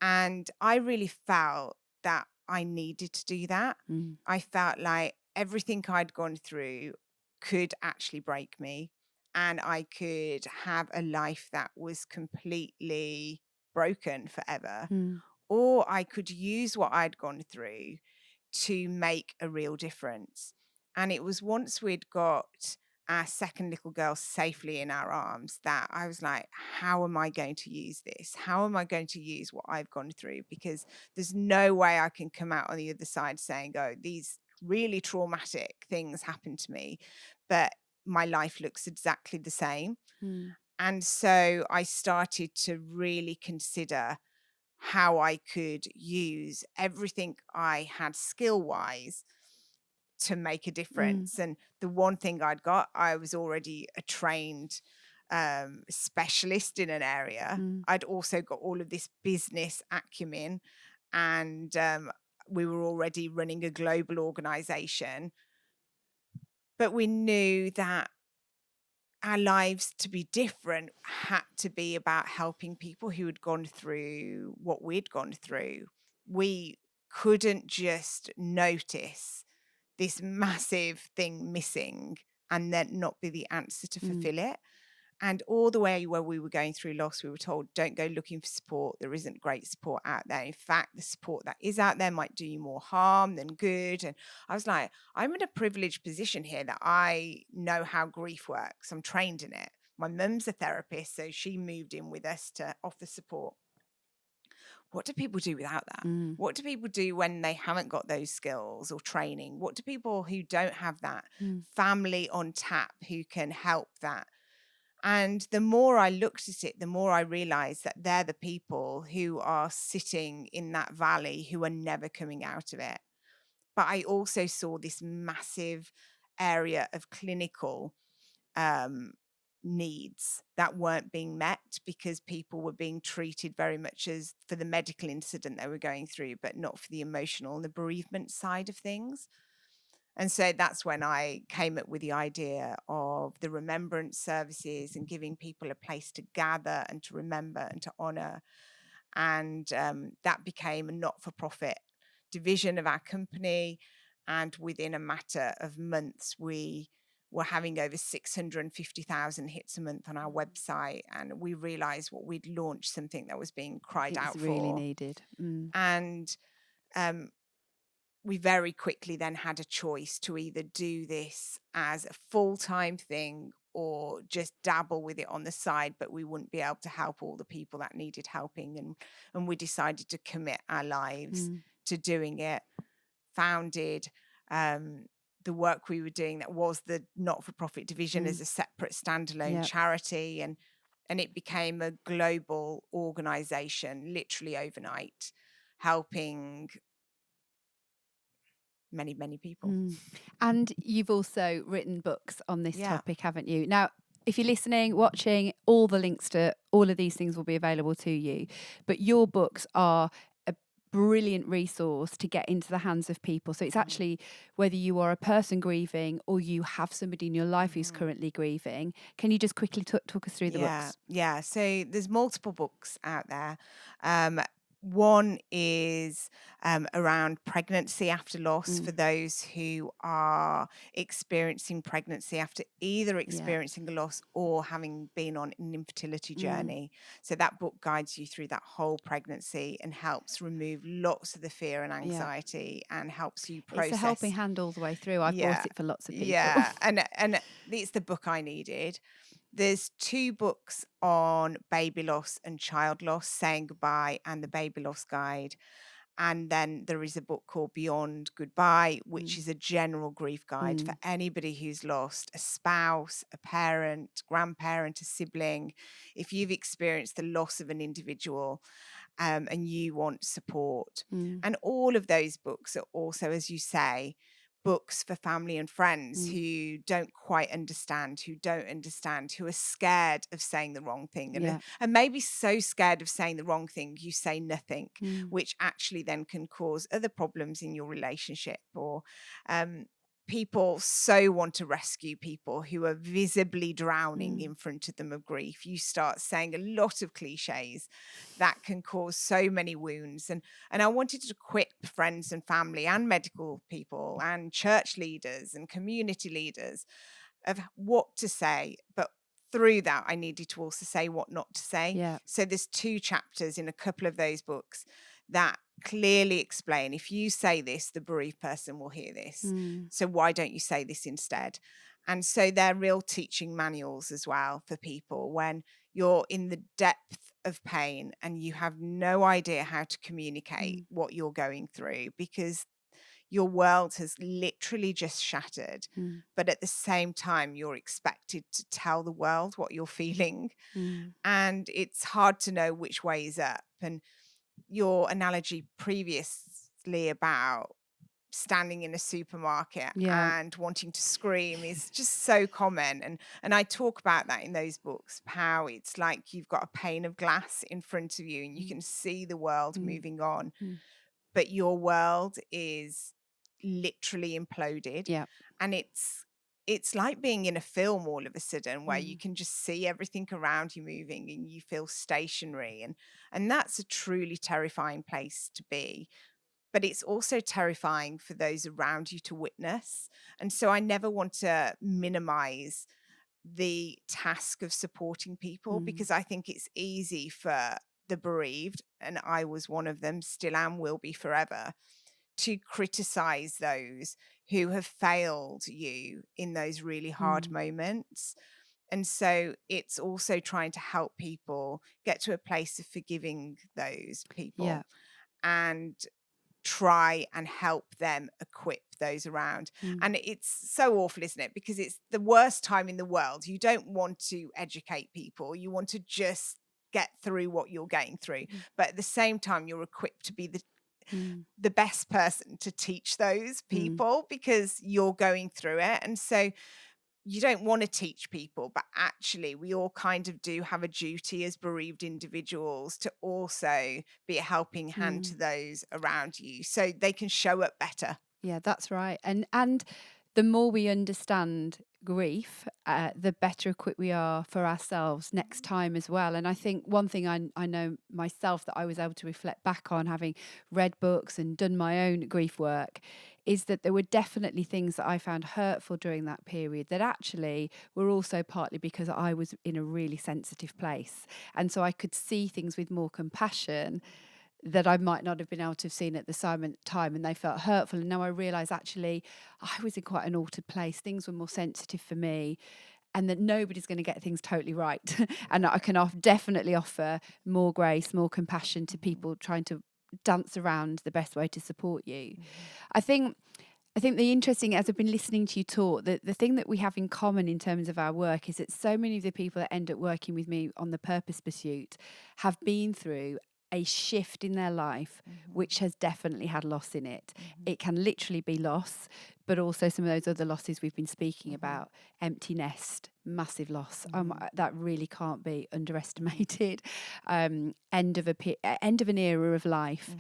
And I really felt that I needed to do that. I felt like everything I'd gone through could actually break me, and I could have a life that was completely broken forever. Or I could use what I'd gone through to make a real difference. And it was once we'd got our second little girl safely in our arms that I was like, how am I going to use this? How am I going to use what I've gone through? Because there's no way I can come out on the other side saying, oh, these really traumatic things happened to me, but my life looks exactly the same. And so I started to really consider how I could use everything I had skill-wise to make a difference. And the one thing I was already a trained specialist in an area. I'd also got all of this business acumen, and we were already running a global organization. But we knew that our lives to be different had to be about helping people who had gone through what we'd gone through. We couldn't just notice this massive thing missing and then not be the answer to fulfill it. And all the way where we were going through loss, we were told, don't go looking for support. There isn't great support out there. In fact, the support that is out there might do you more harm than good. And I was like, I'm in a privileged position here that I know how grief works. I'm trained in it. My mum's a therapist, so she moved in with us to offer support. what do people do without that? Mm. What do people do when they haven't got those skills or training? What do people who don't have that family on tap who can help that? And the more I looked at it, the more I realized that they're the people who are sitting in that valley who are never coming out of it. But I also saw this massive area of clinical needs that weren't being met because people were being treated very much as for the medical incident they were going through, but not for the emotional and the bereavement side of things. And so that's when I came up with the idea of the remembrance services and giving people a place to gather and to remember and to honor. And that became a not-for-profit division of our company. And within a matter of months, we were having over 650,000 hits a month on our website. And we realized what we'd launched something that was being cried out for. Really needed. And we very quickly then had a choice to either do this as a full-time thing or just dabble with it on the side, but we wouldn't be able to help all the people that needed helping. And we decided to commit our lives to doing it, founded the work we were doing that was the not-for-profit division as a separate standalone charity. And it became a global organization, literally overnight, helping many, many people. And you've also written books on this topic, haven't you? Now, if you're listening, watching, all the links to all of these things will be available to you. But your books are a brilliant resource to get into the hands of people. So it's actually whether you are a person grieving or you have somebody in your life who's currently grieving. Can you just quickly talk us through the books? Yeah. So there's multiple books out there. One is around pregnancy after loss for those who are experiencing pregnancy after either experiencing a loss or having been on an infertility journey. So that book guides you through that whole pregnancy and helps remove lots of the fear and anxiety and helps you process. It's a helping hand all the way through. I've bought it for lots of people. Yeah, and it's the book I needed. There's 2 books on baby loss and child loss, Saying Goodbye and the Baby Loss Guide. And then there is a book called Beyond Goodbye, which is a general grief guide for anybody who's lost a spouse, a parent, grandparent, a sibling. If you've experienced the loss of an individual and you want support. And all of those books are also, as you say, books for family and friends who don't quite understand, who are scared of saying the wrong thing and maybe so scared of saying the wrong thing you say nothing, which actually then can cause other problems in your relationship. Or people so want to rescue people who are visibly drowning in front of them of grief. You start saying a lot of cliches that can cause so many wounds. And I wanted to equip friends and family and medical people and church leaders and community leaders of what to say. But through that, I needed to also say what not to say. Yeah. So there's 2 chapters in a couple of those books that clearly explain, if you say this, the bereaved person will hear this. So why don't you say this instead? And so they're real teaching manuals as well for people when you're in the depth of pain and you have no idea how to communicate what you're going through because your world has literally just shattered. But at the same time, you're expected to tell the world what you're feeling. And it's hard to know which way is up. And your analogy previously about standing in a supermarket and wanting to scream is just so common. And I talk about that in those books, how it's like you've got a pane of glass in front of you and you can see the world moving on, but your world is literally imploded. And it's like being in a film all of a sudden where you can just see everything around you moving and you feel stationary. And that's a truly terrifying place to be. But it's also terrifying for those around you to witness. And so I never want to minimize the task of supporting people because I think it's easy for the bereaved, and I was one of them, still am, will be forever, to criticize those who have failed you in those really hard moments. And so it's also trying to help people get to a place of forgiving those people Yeah. and try and help them equip those around. And it's so awful, isn't it? Because it's the worst time in the world. You don't want to educate people. You want to just get through what you're going through. But at the same time, you're equipped to be the best person to teach those people because you're going through it. And so you don't want to teach people, but actually we all kind of do have a duty as bereaved individuals to also be a helping hand to those around you so they can show up better. Yeah, that's right. And the more we understand grief, the better equipped we are for ourselves next time as well. And I think one thing I know myself that I was able to reflect back on, having read books and done my own grief work, is that there were definitely things that I found hurtful during that period that actually were also partly because I was in a really sensitive place. And so I could see things with more compassion that I might not have been able to have seen at the time, and they felt hurtful. And now I realise actually I was in quite an altered place. Things were more sensitive for me, and that nobody's going to get things totally right. And I can definitely offer more grace, more compassion to people trying to dance around the best way to support you. I think the interesting, as I've been listening to you talk, the thing that we have in common in terms of our work is that so many of the people that end up working with me on the Purpose Pursuit have been through a shift in their life, which has definitely had loss in it. It can literally be loss, but also some of those other losses we've been speaking about, empty nest, massive loss. That really can't be underestimated. End of an era of life.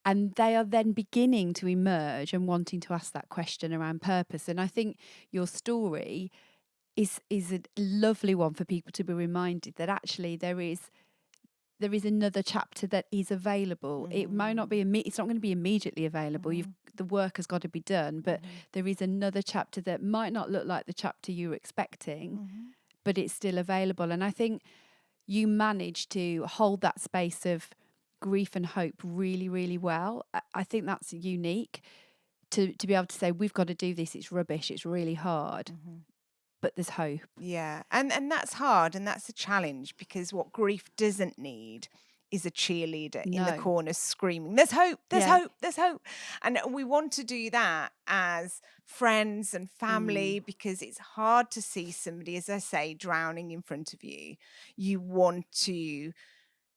And they are then beginning to emerge and wanting to ask that question around purpose. And I think your story is a lovely one for people to be reminded that actually there is another chapter that is available. It might not be it's not going to be immediately available. The work has got to be done, but there is another chapter that might not look like the chapter you were expecting, but it's still available. And I think you managed to hold that space of grief and hope really, really well. I think that's unique to be able to say, we've got to do this. It's rubbish. It's really hard. But there's hope. Yeah. And that's hard, and that's a challenge, because what grief doesn't need is a cheerleader in the corner screaming, there's hope, there's hope, there's hope. And we want to do that as friends and family, because it's hard to see somebody, as I say, drowning in front of you. You want to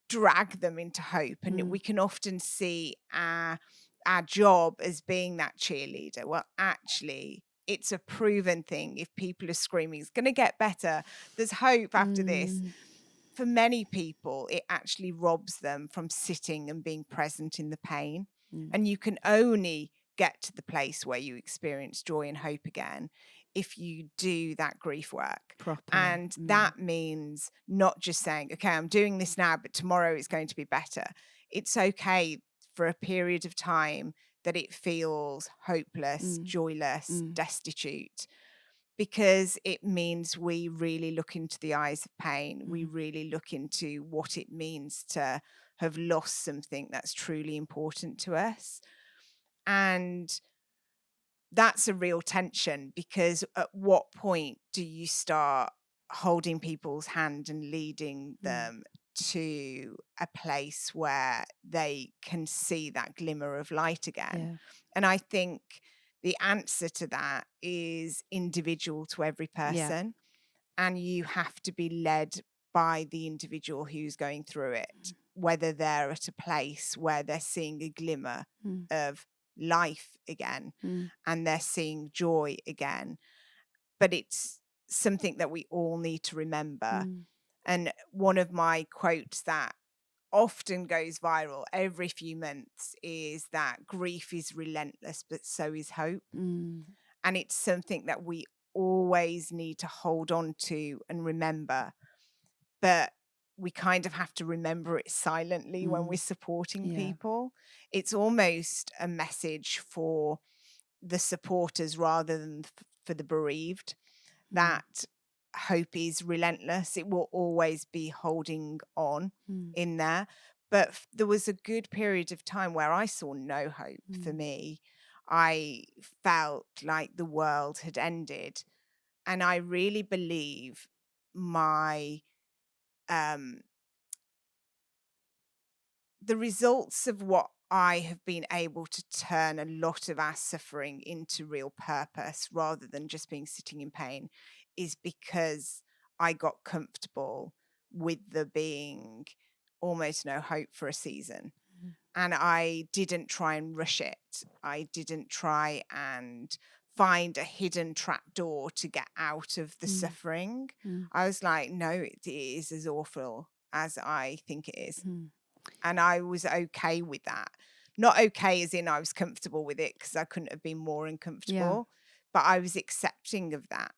drag them into hope. And we can often see our job as being that cheerleader. Well, actually, it's a proven thing. If people are screaming, it's going to get better, there's hope after this. For many people, it actually robs them from sitting and being present in the pain. And you can only get to the place where you experience joy and hope again if you do that grief work properly. And that means not just saying, okay, I'm doing this now, but tomorrow it's going to be better. It's okay for a period of time that it feels hopeless, joyless, destitute, because it means we really look into the eyes of pain. We really look into what it means to have lost something that's truly important to us. And that's a real tension, because at what point do you start holding people's hand and leading them to a place where they can see that glimmer of light again? And I think the answer to that is individual to every person. And you have to be led by the individual who's going through it, whether they're at a place where they're seeing a glimmer of life again and they're seeing joy again. But it's something that we all need to remember. And one of my quotes that often goes viral every few months is that grief is relentless, but so is hope. And it's something that we always need to hold on to and remember. But we kind of have to remember it silently when we're supporting people. It's almost a message for the supporters rather than for the bereaved, that hope is relentless. It will always be holding on in there. But there was a good period of time where I saw no hope for me. I felt like the world had ended. And I really believe my the results of what I have been able to turn a lot of our suffering into real purpose rather than just being sitting in pain is because I got comfortable with there being almost no hope for a season. And I didn't try and rush it. I didn't try and find a hidden trapdoor to get out of the suffering. I was like, no, it is as awful as I think it is. And I was okay with that. Not okay as in I was comfortable with it, because I couldn't have been more uncomfortable, but I was accepting of that.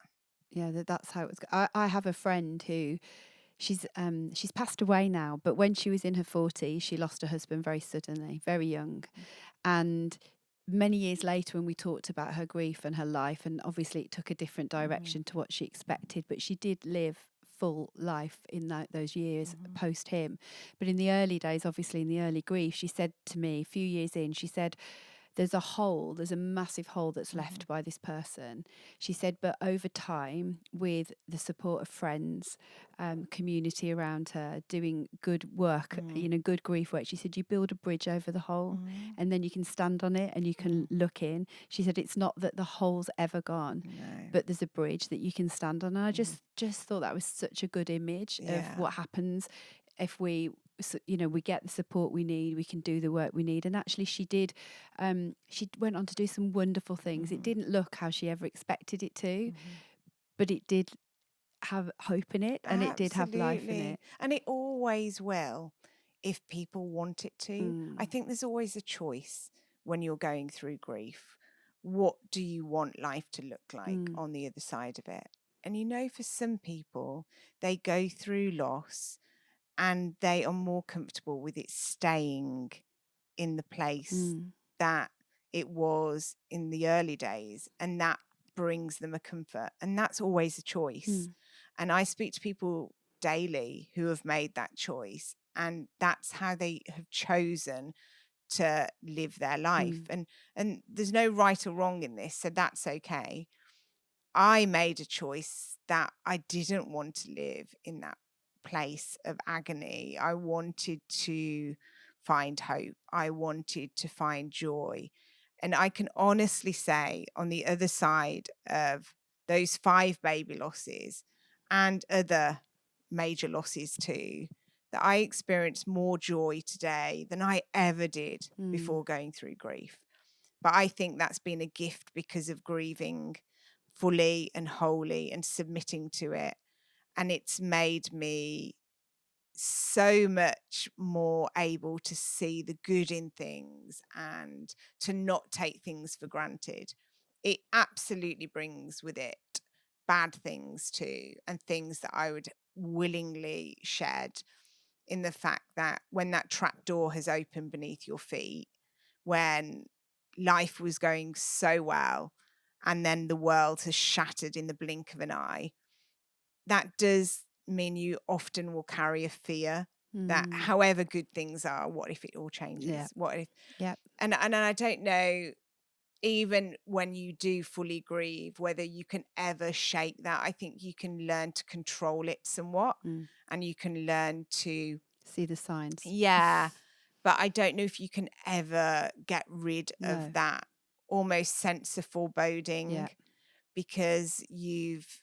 Yeah, that's how it was. I have a friend who she's passed away now, but when she was in her 40s, she lost her husband very suddenly, very young. And many years later, when we talked about her grief and her life, and obviously it took a different direction to what she expected, but she did live full life in those years post him. But in the early days, obviously in the early grief, she said to me a few years in, she said, there's a massive hole that's left by this person. She said, but over time, with the support of friends, community around her, doing good work, good grief work, she said, you build a bridge over the hole and then you can stand on it and you can look in. She said, it's not that the hole's ever gone, but there's a bridge that you can stand on. And I just thought that was such a good image of what happens if we get the support we need, we can do the work we need. And actually she did, she went on to do some wonderful things. It didn't look how she ever expected it to, but it did have hope in it, and it did have life in it. And it always will, if people want it to. I think there's always a choice when you're going through grief. What do you want life to look like on the other side of it? And for some people, they go through loss and they are more comfortable with it staying in the place that it was in the early days, and that brings them a comfort, and that's always a choice. And I speak to people daily who have made that choice, and that's how they have chosen to live their life. And there's no right or wrong in this, so that's okay. I made a choice that I didn't want to live in that place of agony. I wanted to find hope. I wanted to find joy. And I can honestly say, on the other side of those 5 baby losses and other major losses too, that I experienced more joy today than I ever did before going through grief. But I think that's been a gift because of grieving fully and wholly and submitting to it. And it's made me so much more able to see the good in things and to not take things for granted. It absolutely brings with it bad things too, and things that I would willingly shed, in the fact that when that trap door has opened beneath your feet, when life was going so well and then the world has shattered in the blink of an eye, that does mean you often will carry a fear that however good things are, what if it all changes? What if? And I don't know, even when you do fully grieve, whether you can ever shake that. I think you can learn to control it somewhat, and you can learn to see the signs. But I don't know if you can ever get rid of that almost sense of foreboding, because you've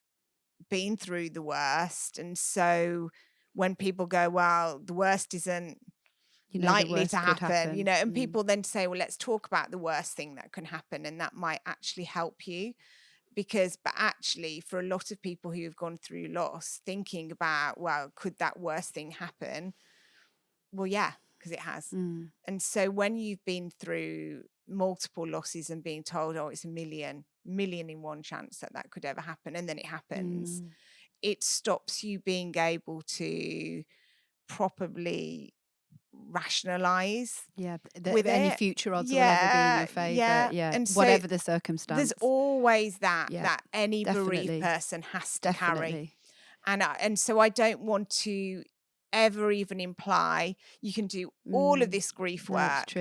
been through the worst. And so when people go, well, the worst isn't likely to happen, and people then say, well, let's talk about the worst thing that can happen, and that might actually help you. But actually, for a lot of people who have gone through loss, thinking about, well, could that worst thing happen? Well, yeah, because it has. And so when you've been through multiple losses and being told, oh, it's a million in one chance that could ever happen, and then it happens, it stops you being able to properly rationalize with any future odds will ever be in your favor. And whatever the circumstance, there's always that any bereaved person has to carry. And so I don't want to ever even imply you can do all of this grief work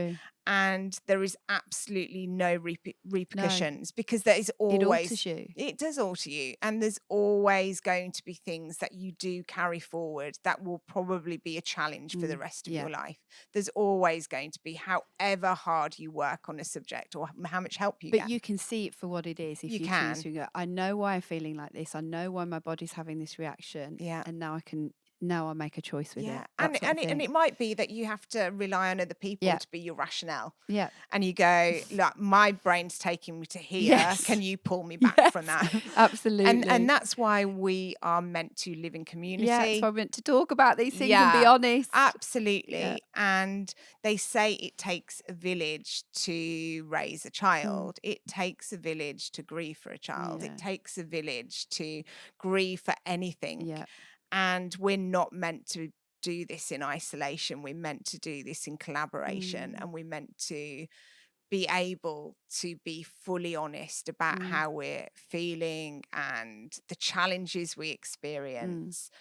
and there is absolutely no repercussions, because there is always, alters you. it does alter you, and there's always going to be things that you do carry forward that will probably be a challenge for the rest of your life. There's always going to be, however hard you work on a subject or how much help you But get. you can see it for what it is if You you can. choose to go, I know why I'm feeling like this. I know why my body's having this reaction. Yeah. And now I make a choice with it. And it might be that you have to rely on other people to be your rationale. Yeah. And you go, look, my brain's taking me to here. Yes. Can you pull me back from that? Absolutely. And that's why we are meant to live in community. Yeah, that's why we're meant to talk about these things and be honest. Absolutely. Yeah. And they say it takes a village to raise a child. It takes a village to grieve for a child. It takes a village to grieve for anything. Yeah. And we're not meant to do this in isolation. We're meant to do this in collaboration, and we're meant to be able to be fully honest about how we're feeling and the challenges we experience.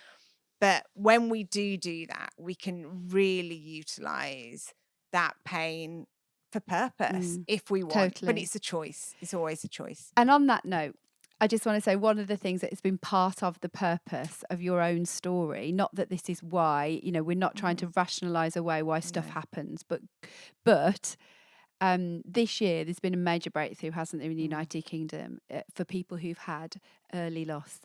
But when we do that, we can really utilize that pain for purpose if we want. Totally. But it's a choice. It's always a choice. And on that note, I just want to say one of the things that has been part of the purpose of your own story, not that this is why, we're not trying to rationalize away why stuff happens, but this year there's been a major breakthrough, hasn't there, in the United Kingdom for people who've had early loss.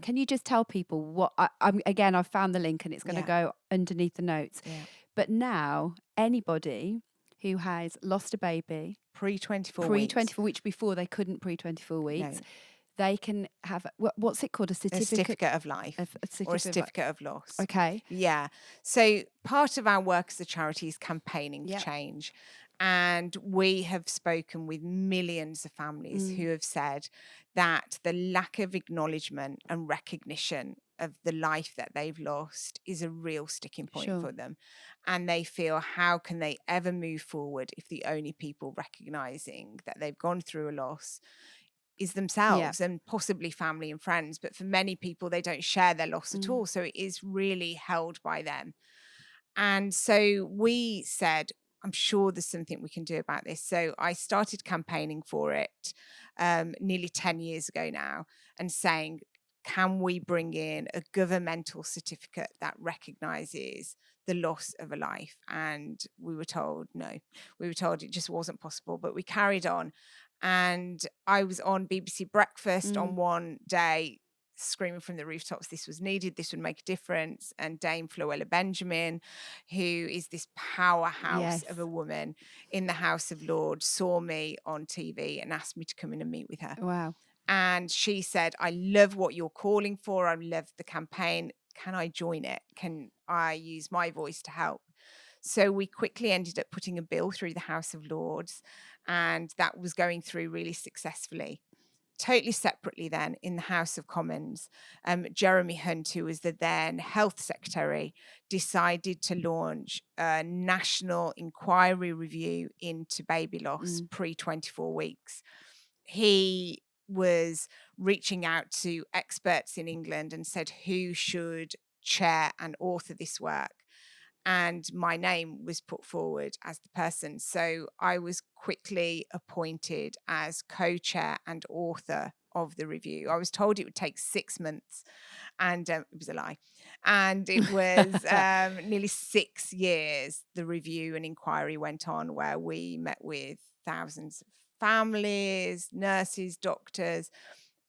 Can you just tell people what, I've found the link and it's going to go underneath the notes. Yeah. But now anybody who has lost a baby pre-24 weeks, before they couldn't pre-24 weeks, they can have, what's it called? A certificate of life or a certificate of loss. Okay. Yeah. So part of our work as a charity is campaigning for change. And we have spoken with millions of families who have said that the lack of acknowledgement and recognition of the life that they've lost is a real sticking point for them. And they feel, how can they ever move forward if the only people recognizing that they've gone through a loss is themselves and possibly family and friends. But for many people, they don't share their loss at all. So it is really held by them. And so we said, I'm sure there's something we can do about this. So I started campaigning for it nearly 10 years ago now, and saying, can we bring in a governmental certificate that recognises the loss of a life? And we were told no. We were told it just wasn't possible, but we carried on. And I was on BBC Breakfast on one day, screaming from the rooftops, this was needed, this would make a difference. And Dame Floella Benjamin, who is this powerhouse of a woman in the House of Lords, saw me on TV and asked me to come in and meet with her. Wow. And she said, I love what you're calling for. I love the campaign. Can I join it? Can I use my voice to help? So we quickly ended up putting a bill through the House of Lords, and that was going through really successfully. Totally separately then, in the House of Commons, Jeremy Hunt, who was the then Health Secretary, decided to launch a national inquiry review into baby loss pre-24 weeks. He was reaching out to experts in England and said, who should chair and author this work? And my name was put forward as the person. So I was quickly appointed as co-chair and author of the review. I was told it would take 6 months, and it was a lie. And it was nearly 6 years the review and inquiry went on, where we met with thousands of families, nurses, doctors,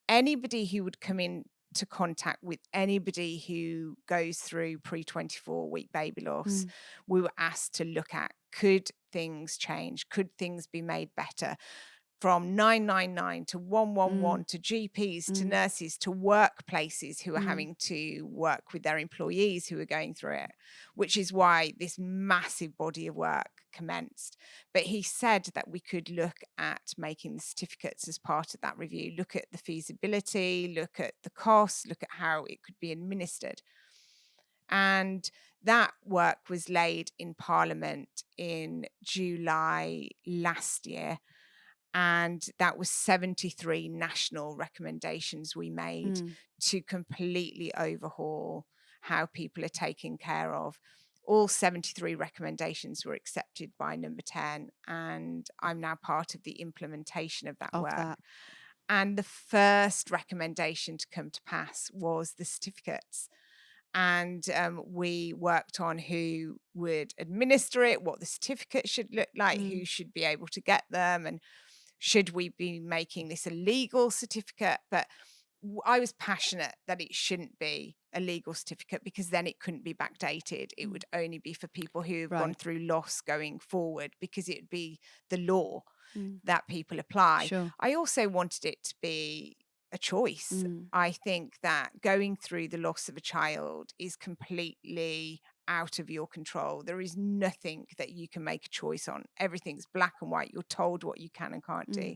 anybody who would come in to contact with anybody who goes through pre-24 week baby loss. We were asked to look at, could things change? Could things be made better? From 999 to 111 to GPs to nurses to workplaces who are having to work with their employees who are going through it, which is why this massive body of work commenced. But he said that we could look at making the certificates as part of that review, look at the feasibility, look at the costs, look at how it could be administered. And that work was laid in Parliament in July last year. And that was 73 national recommendations we made to completely overhaul how people are taken care of. all 73 recommendations were accepted by number 10, and I'm now part of the implementation of that work. And the first recommendation to come to pass was the certificates. And we worked on who would administer it, what the certificate should look like, who should be able to get them, and should we be making this a legal certificate? But I was passionate that it shouldn't be a legal certificate, because then it couldn't be backdated. It would only be for people who have gone through loss going forward, because it would be the law that people apply. Sure. I also wanted it to be a choice. I think that going through the loss of a child is completely out of your control. There is nothing that you can make a choice on. Everything's black and white. You're told what you can and can't do.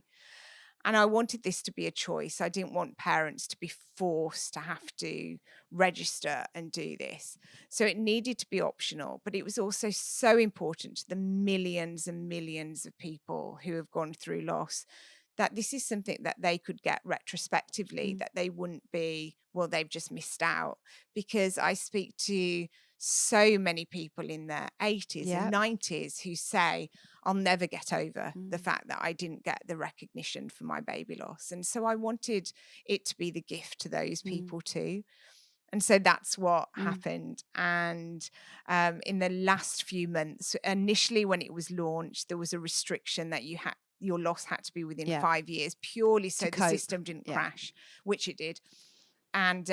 And I wanted this to be a choice. I didn't want parents to be forced to have to register and do this. So it needed to be optional, but it was also so important to the millions and millions of people who have gone through loss, that this is something that they could get retrospectively, that they wouldn't be, well, they've just missed out. Because I speak to so many people in their 80s and 90s who say, I'll never get over the fact that I didn't get the recognition for my baby loss. And so I wanted it to be the gift to those people too. And so that's what happened. And in the last few months, initially when it was launched, there was a restriction that your loss had to be within 5 years, purely so the system didn't crash, which it did. And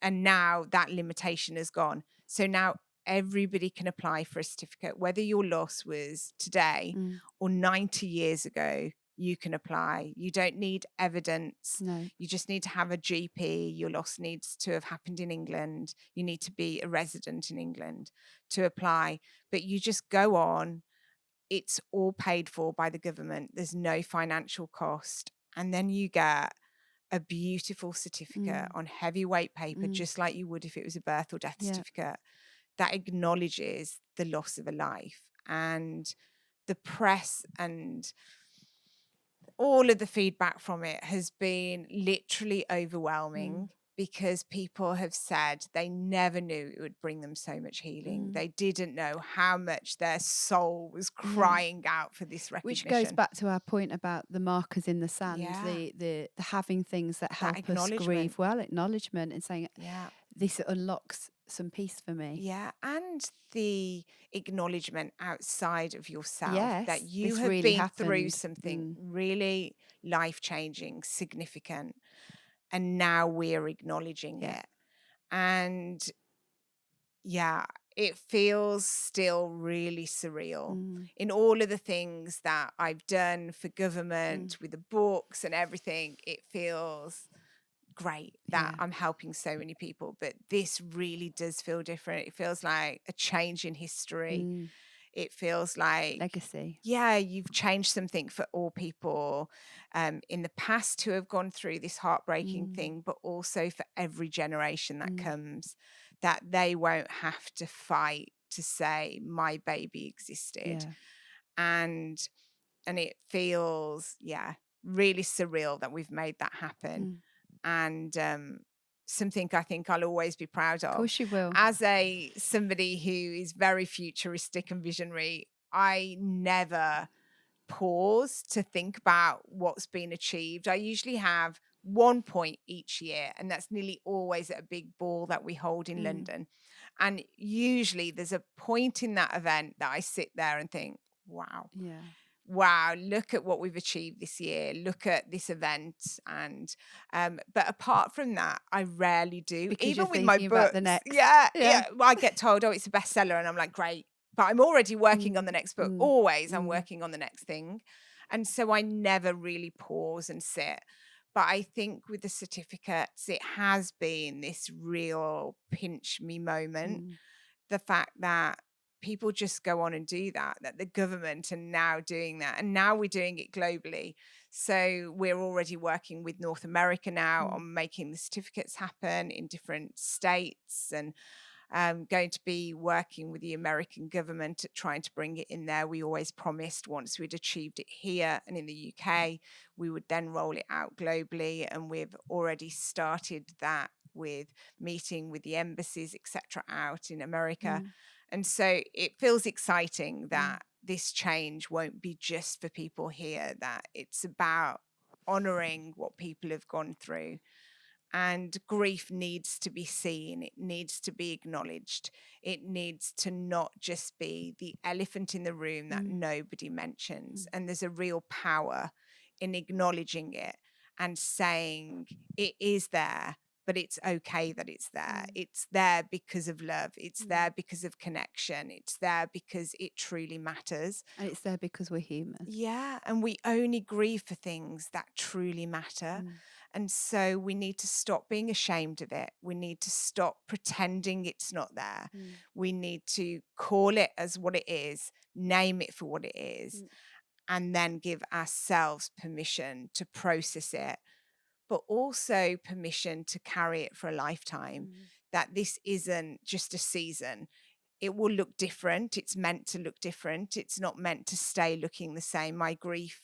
now that limitation is gone. So now everybody can apply for a certificate, whether your loss was today or 90 years ago. You can apply. You don't need evidence. No. You just need to have a GP. Your loss needs to have happened in England. You need to be a resident in England to apply. But you just go on. It's all paid for by the government. There's no financial cost. And then you get a beautiful certificate on heavyweight paper, just like you would if it was a birth or death certificate, that acknowledges the loss of a life. And the press and all of the feedback from it has been literally overwhelming, because people have said they never knew it would bring them so much healing. They didn't know how much their soul was crying out for this recognition. Which goes back to our point about the markers in the sand, the having things that help us grieve well, acknowledgement, and saying, this unlocks some peace for me. Yeah, and the acknowledgement outside of yourself, that Yes, you this have really been through happened. something really life-changing, significant, and now we're acknowledging it. And it feels still really surreal in all of the things that I've done for government with the books and everything. It feels great that I'm helping so many people, but this really does feel different. It feels like a change in history. It feels like legacy. Yeah, you've changed something for all people in the past who have gone through this heartbreaking thing, but also for every generation that comes, that they won't have to fight to say my baby existed. And it feels really surreal that we've made that happen. And something I think I'll always be proud of. Of course you will. As somebody who is very futuristic and visionary, I never pause to think about what's been achieved. I usually have one point each year, and that's nearly always at a big ball that we hold in London. And usually there's a point in that event that I sit there and think, wow. Wow, look at what we've achieved this year. Look at this event. And but apart from that, I rarely do. Because even you're with my thinking books. about the next. Well, I get told, oh, it's a bestseller, and I'm like, great. But I'm already working on the next book. Always I'm working on the next thing. And so I never really pause and sit. But I think with the certificates, it has been this real pinch me moment. The fact that people just go on and do that the government are now doing that. And now we're doing it globally. So we're already working with North America now on making the certificates happen in different states, and going to be working with the American government at trying to bring it in there. We always promised once we'd achieved it here and in the UK, we would then roll it out globally. And we've already started that with meeting with the embassies, etc., out in America. And so it feels exciting that this change won't be just for people here, that it's about honoring what people have gone through. And grief needs to be seen. It needs to be acknowledged. It needs to not just be the elephant in the room that nobody mentions. And there's a real power in acknowledging it and saying it is there, but it's okay that it's there. It's there because of love. It's there because of connection. It's there because it truly matters. And it's there because we're human. Yeah. And we only grieve for things that truly matter. And so we need to stop being ashamed of it. We need to stop pretending it's not there. We need to call it as what it is, name it for what it is, and then give ourselves permission to process it, but also permission to carry it for a lifetime, that this isn't just a season. It will look different. It's meant to look different. It's not meant to stay looking the same. My grief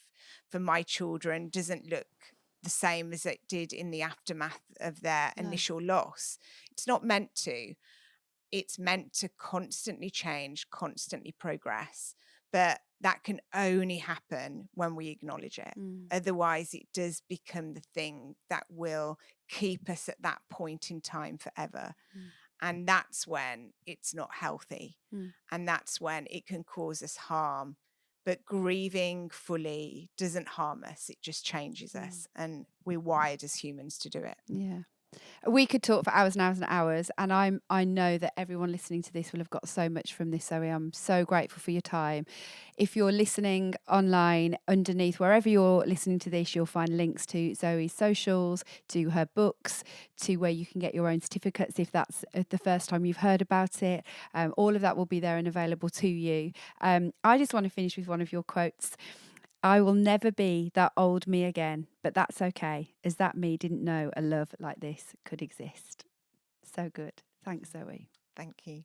for my children doesn't look the same as it did in the aftermath of their initial loss. It's not meant to. It's meant to constantly change, constantly progress. But that can only happen when we acknowledge it. Otherwise, it does become the thing that will keep us at that point in time forever. And that's when it's not healthy. And that's when it can cause us harm. But grieving fully doesn't harm us. It just changes us. And we're wired as humans to do it. Yeah. We could talk for hours and hours and hours, and I know that everyone listening to this will have got so much from this, Zoe. I'm so grateful for your time. If you're listening online, underneath wherever you're listening to this, you'll find links to Zoe's socials, to her books, to where you can get your own certificates if that's the first time you've heard about it. All of that will be there and available to you. I just want to finish with one of your quotes. I will never be that old me again, but that's okay, as that me didn't know a love like this could exist. So good. Thanks, Zoe. Thank you.